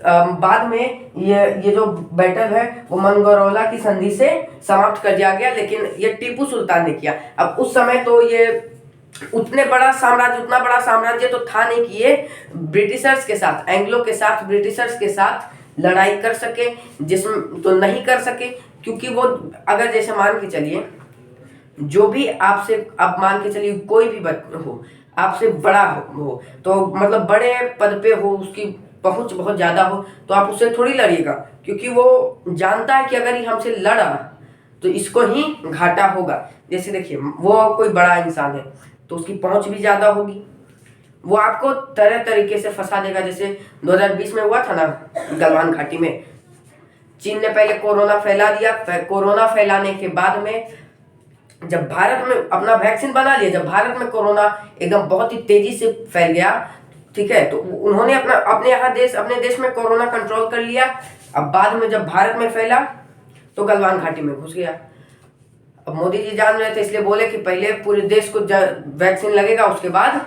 बाद में ये जो बैटल है वो मंगरौला की संधि से समाप्त कर दिया गया, लेकिन ये टीपू सुल्तान ने किया। अब उस समय तो ये उतना बड़ा साम्राज्य तो था नहीं कि ये ब्रिटिशर्स के साथ, एंग्लो के साथ, ब्रिटिशर्स के साथ लड़ाई कर सके, जिसमें तो नहीं कर सके, क्योंकि वो अगर जैसे मान के चलिए जो भी आपसे, आप मान के चलिए कोई भी हो आपसे बड़ा हो तो मतलब बड़े पद पे हो, उसकी पहुंच बहुत ज्यादा हो, तो आप उससे थोड़ी लड़िएगा, क्योंकि वो जानता है कि अगर ये हमसे लड़ा तो इसको ही घाटा होगा। जैसे देखिए, वो कोई बड़ा इंसान है तो उसकी पहुंच भी ज्यादा होगी, वो आपको तरह तरीके से फंसा देगा। जैसे 2020 में हुआ था ना गलवान घाटी में, चीन ने पहले कोरोना फैला दिया, कोरोना फैलाने के बाद में जब भारत में अपना वैक्सीन बना लिया, जब भारत में कोरोना एकदम बहुत ही तेजी से फैल गया, ठीक है, तो उन्होंने अपने देश में कोरोना कंट्रोल कर लिया। अब बाद में जब भारत में फैला तो गलवान घाटी में घुस गया। अब मोदी जी जान रहे थे, इसलिए बोले कि पहले पूरे देश को वैक्सीन लगेगा, उसके बाद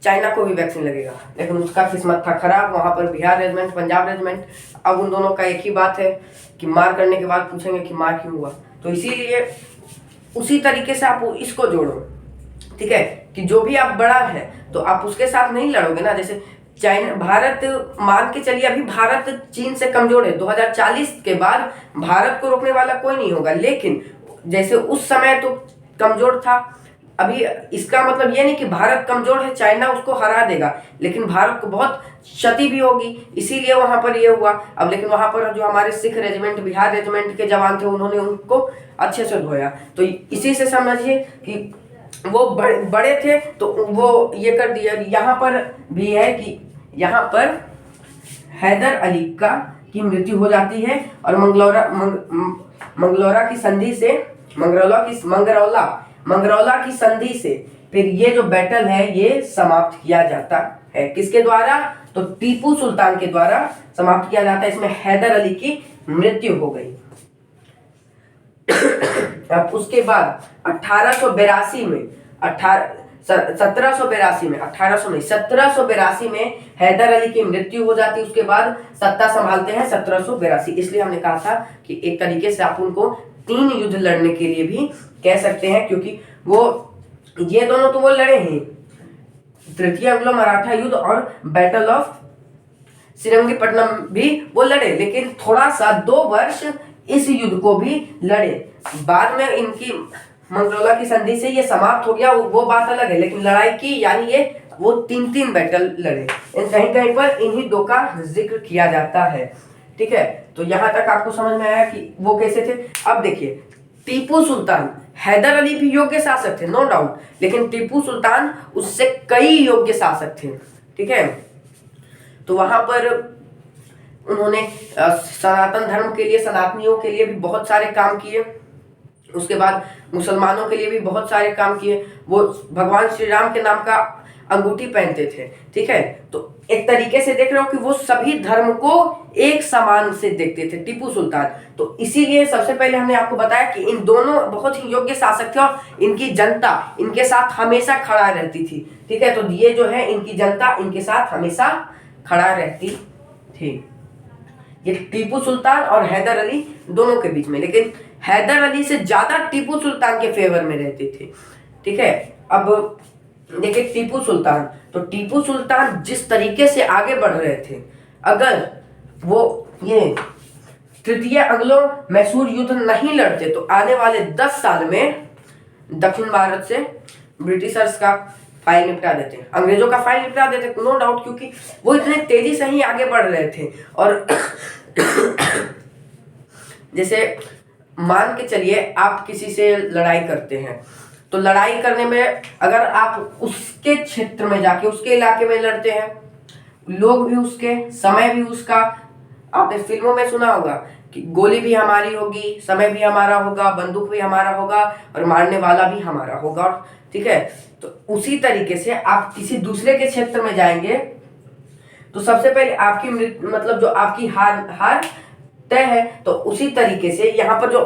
चाइना को भी वैक्सीन लगेगा, लेकिन उसका किस्मत था खराब। वहां पर बिहार रेजिमेंट, पंजाब रेजिमेंट, अब उन दोनों का एक ही बात है कि मार करने के बाद पूछेंगे कि मार क्यों हुआ। तो इसीलिए उसी तरीके से आप इसको जोड़ो, ठीक है, कि जो भी आप बड़ा है तो आप उसके साथ नहीं लड़ोगे ना। जैसे चाइना, भारत मान के चलिए अभी भारत चीन से कमजोर है, 2040 के बाद भारत को रोकने वाला कोई नहीं होगा, लेकिन जैसे उस समय तो कमजोर था, अभी इसका मतलब ये नहीं कि भारत कमजोर है, चाइना उसको हरा देगा, लेकिन भारत को बहुत क्षति भी होगी, इसीलिए वहां पर ये हुआ। अब लेकिन वहां पर जो हमारे सिख रेजिमेंट, बिहार रेजिमेंट के जवान थे, उन्होंने उनको अच्छे से धोया। तो इसी से समझिए कि वो बड़े थे तो वो ये कर दिया। यहाँ पर भी है कि यहाँ पर हैदर अली की मृत्यु हो जाती है और मंगरौला की संधि से, मंगरौला की संधि से फिर ये जो बैटल है ये समाप्त किया जाता है। किसके द्वारा? तो टीपू सुल्तान के द्वारा समाप्त किया जाता है। इसमें हैदर अली की मृत्यु हो गई। अब उसके बाद 1782 में हैदर अली की मृत्यु हो जाती है। उसके बाद सत्ता संभालते हैं 1782। इसलिए हमने कहा था कि एक तरीके से आप उनको 3 युद्ध लड़ने के लिए भी कह सकते हैं, क्योंकि वो ये दोनों तो वो लड़े हैं, तृतीय एंग्लो मराठा युद्ध और बैटल ऑफ श्रीरंगपट्टनम भी वो लड़े, लेकिन थोड़ा सा 2 वर्ष इस युद्ध को भी लड़े। बाद में इनकी मंगरौला की संधि से ये समाप्त हो गया, वो बात अलग है, लेकिन लड़ाई की यानी ये वो 3 बैटल लड़े। कहीं कहीं पर इन्हीं 2 का जिक्र किया जाता है, ठीक है। तो यहाँ तक आपको समझ में आया कि वो कैसे थे। अब देखिए, टीपू सुल्तान, हैदर अली भी योग्य शासक थे, नो डाउट, लेकिन टीपू सुल्तान उससे कई योग्य शासक थे, ठीक है। तो वहां पर उन्होंने सनातन धर्म के लिए, सनातनियों के लिए भी बहुत सारे काम किए। उसके बाद मुसलमानों के लिए भी बहुत सारे काम किए। वो भगवान श्री राम के नाम का अंगूठी पहनते थे, ठीक है। तो एक तरीके से देख रहे हो कि वो सभी धर्म को एक समान से देखते थे, टीपू सुल्तान। तो इसीलिए सबसे पहले हमने आपको बताया कि इन दोनों बहुत ही योग्य शासक थे और इनकी जनता इनके साथ हमेशा खड़ा रहती थी, ठीक है। तो ये जो है इनकी जनता इनके साथ हमेशा खड़ा रहती थी। ये टीपू सुल्तान और हैदर अली दोनों के बीच में, लेकिन हैदर अली से ज्यादा टीपू सुल्तान के फेवर में रहते थे, ठीक है। अब देखिए टीपू सुल्तान, तो टीपू सुल्तान जिस तरीके से आगे बढ़ रहे थे, अगर वो ये तृतीय एंग्लो मैसूर युद्ध नहीं लड़ते तो आने वाले 10 साल में दक्षिण भारत से ब्रिटिशर्स का फाइल निपटा देते, अंग्रेजों का फाइल निपटा देते, नो डाउट, क्योंकि वो इतने तेजी से ही आगे बढ़ रहे थे। और जैसे मान के चलिए आप किसी से लड़ाई करते हैं, तो लड़ाई करने में अगर आप उसके क्षेत्र में जाके उसके इलाके में लड़ते हैं, लोग भी उसके, समय भी उसका, आपने फिल्मों में सुना होगा कि गोली भी हमारी होगी, समय भी हमारा होगा, बंदूक भी हमारा होगा और मारने वाला भी हमारा होगा, ठीक है। तो उसी तरीके से आप किसी दूसरे के क्षेत्र में जाएंगे तो सबसे पहले आपकी मतलब जो आपकी हार तय है। तो उसी तरीके से यहाँ पर जो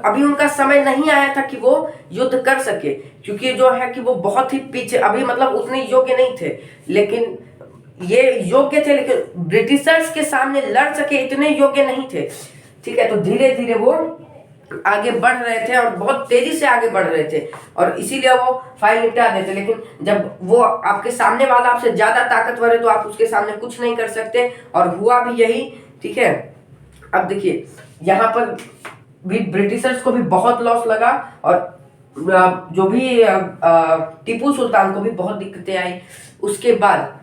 अभी उनका समय नहीं आया था कि वो युद्ध कर सके, क्योंकि जो है कि वो बहुत ही पीछे, अभी मतलब उतने योग्य नहीं थे, लेकिन ये योग्य थे, लेकिन ब्रिटिशर्स के सामने लड़ सके इतने योग्य नहीं थे, ठीक है। तो धीरे धीरे वो आगे बढ़ रहे थे और बहुत तेजी से आगे बढ़ रहे थे और इसीलिए वो फाइल निपटा देते। लेकिन जब वो आपके सामने वाला आपसे ज्यादा ताकतवर है तो आप उसके सामने कुछ नहीं कर सकते, और हुआ भी यही, ठीक है। अब देखिए यहाँ पर भी ब्रिटिशर्स को भी बहुत लॉस लगा और जो भी टीपू सुल्तान को भी बहुत दिक्कतें आई। उसके बाद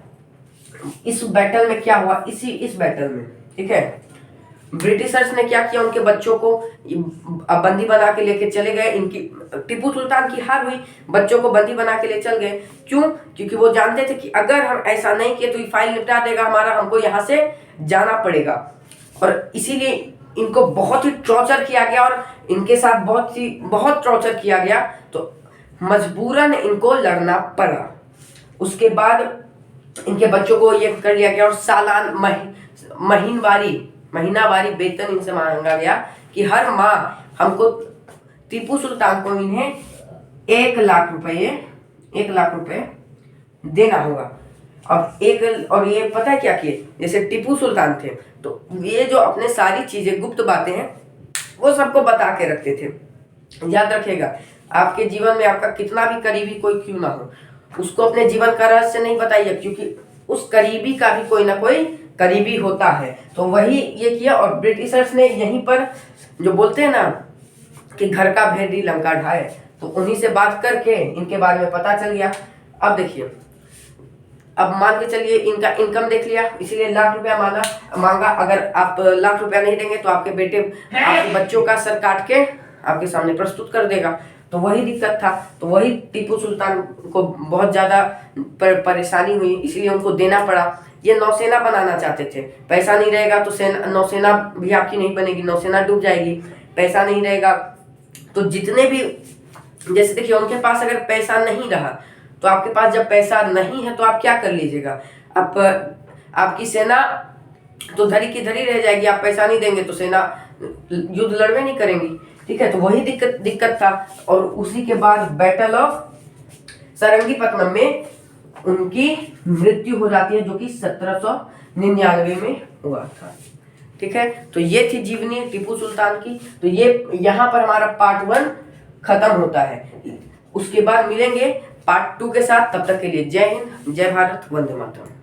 इस बैटल में क्या हुआ, इस बैटल में, ठीक है, ब्रिटिशर्स ने क्या किया, उनके बच्चों को बंदी बना के लेके चले गए। इनकी टीपू सुल्तान की हार हुई, बच्चों को बंदी बना के ले चल गए। क्यों? क्योंकि वो जानते थे कि अगर हम ऐसा नहीं किए तो ये फाइल निपटा देगा हमारा, हमको यहाँ से जाना पड़ेगा। और इसीलिए इनको बहुत ही टॉर्चर किया गया और इनके साथ बहुत टॉर्चर किया गया, तो मजबूरन इनको लड़ना पड़ा। उसके बाद इनके बच्चों को ये कर लिया गया और सालान महीनावारी वेतन इनसे मांगा गया कि हर माह हमको टीपू सुल्तान को इन्हें 1 लाख रुपए देना होगा। अब और ये पता है क्या किए, जैसे टीपू सुल्तान थे तो ये जो अपने सारी चीजें गुप्त बातें हैं वो सबको बता के रखते थे। याद रखिएगा, आपके जीवन में आपका कितना भी करीबी कोई क्यों ना हो, उसको अपने जीवन का रहस्य नहीं बताइए, क्योंकि उस करीबी का भी कोई ना कोई करीबी होता है। तो वही ये किया और ब्रिटिशर्स ने यहीं पर जो बोलते हैं ना कि घर का भेदी लंका ढाए, तो उन्हीं से बात करके इनके बारे में पता चल गया। अब देखिए, अब मान के चलिए इनका इनकम देख लिया, इसीलिए 1 लाख रुपया मांगा। अगर आप 1 लाख रुपया नहीं देंगे तो आपके आपके बच्चों का सर काट के आपके सामने प्रस्तुत कर देगा। तो वही दिक्कत था, तो वही टीपू सुल्तान को बहुत ज्यादा परेशानी हुई, इसलिए उनको देना पड़ा। ये नौसेना बनाना चाहते थे, पैसा नहीं रहेगा तो नौसेना भी आपकी नहीं बनेगी, नौसेना डूब जाएगी। पैसा नहीं रहेगा तो जितने भी, जैसे देखिए उनके पास अगर पैसा नहीं रहा तो आपके पास जब पैसा नहीं है तो आप क्या कर लीजिएगा, आपकी सेना तो धरी की धरी रह जाएगी। आप पैसा नहीं देंगे तो सेना युद्ध लड़वे नहीं करेंगी, ठीक है। तो वही दिक्कत था। और उसी के बाद बैटल ऑफ सरंगीपट्टनम में उनकी मृत्यु हो जाती है, जो कि 1799 में हुआ था, ठीक है। तो ये थी जीवनी टीपू सुल्तान की। तो ये यहाँ पर हमारा पार्ट 1 खत्म होता है। उसके बाद मिलेंगे पार्ट 2 के साथ। तब तक के लिए जय हिंद, जय भारत, वंदे मातरम।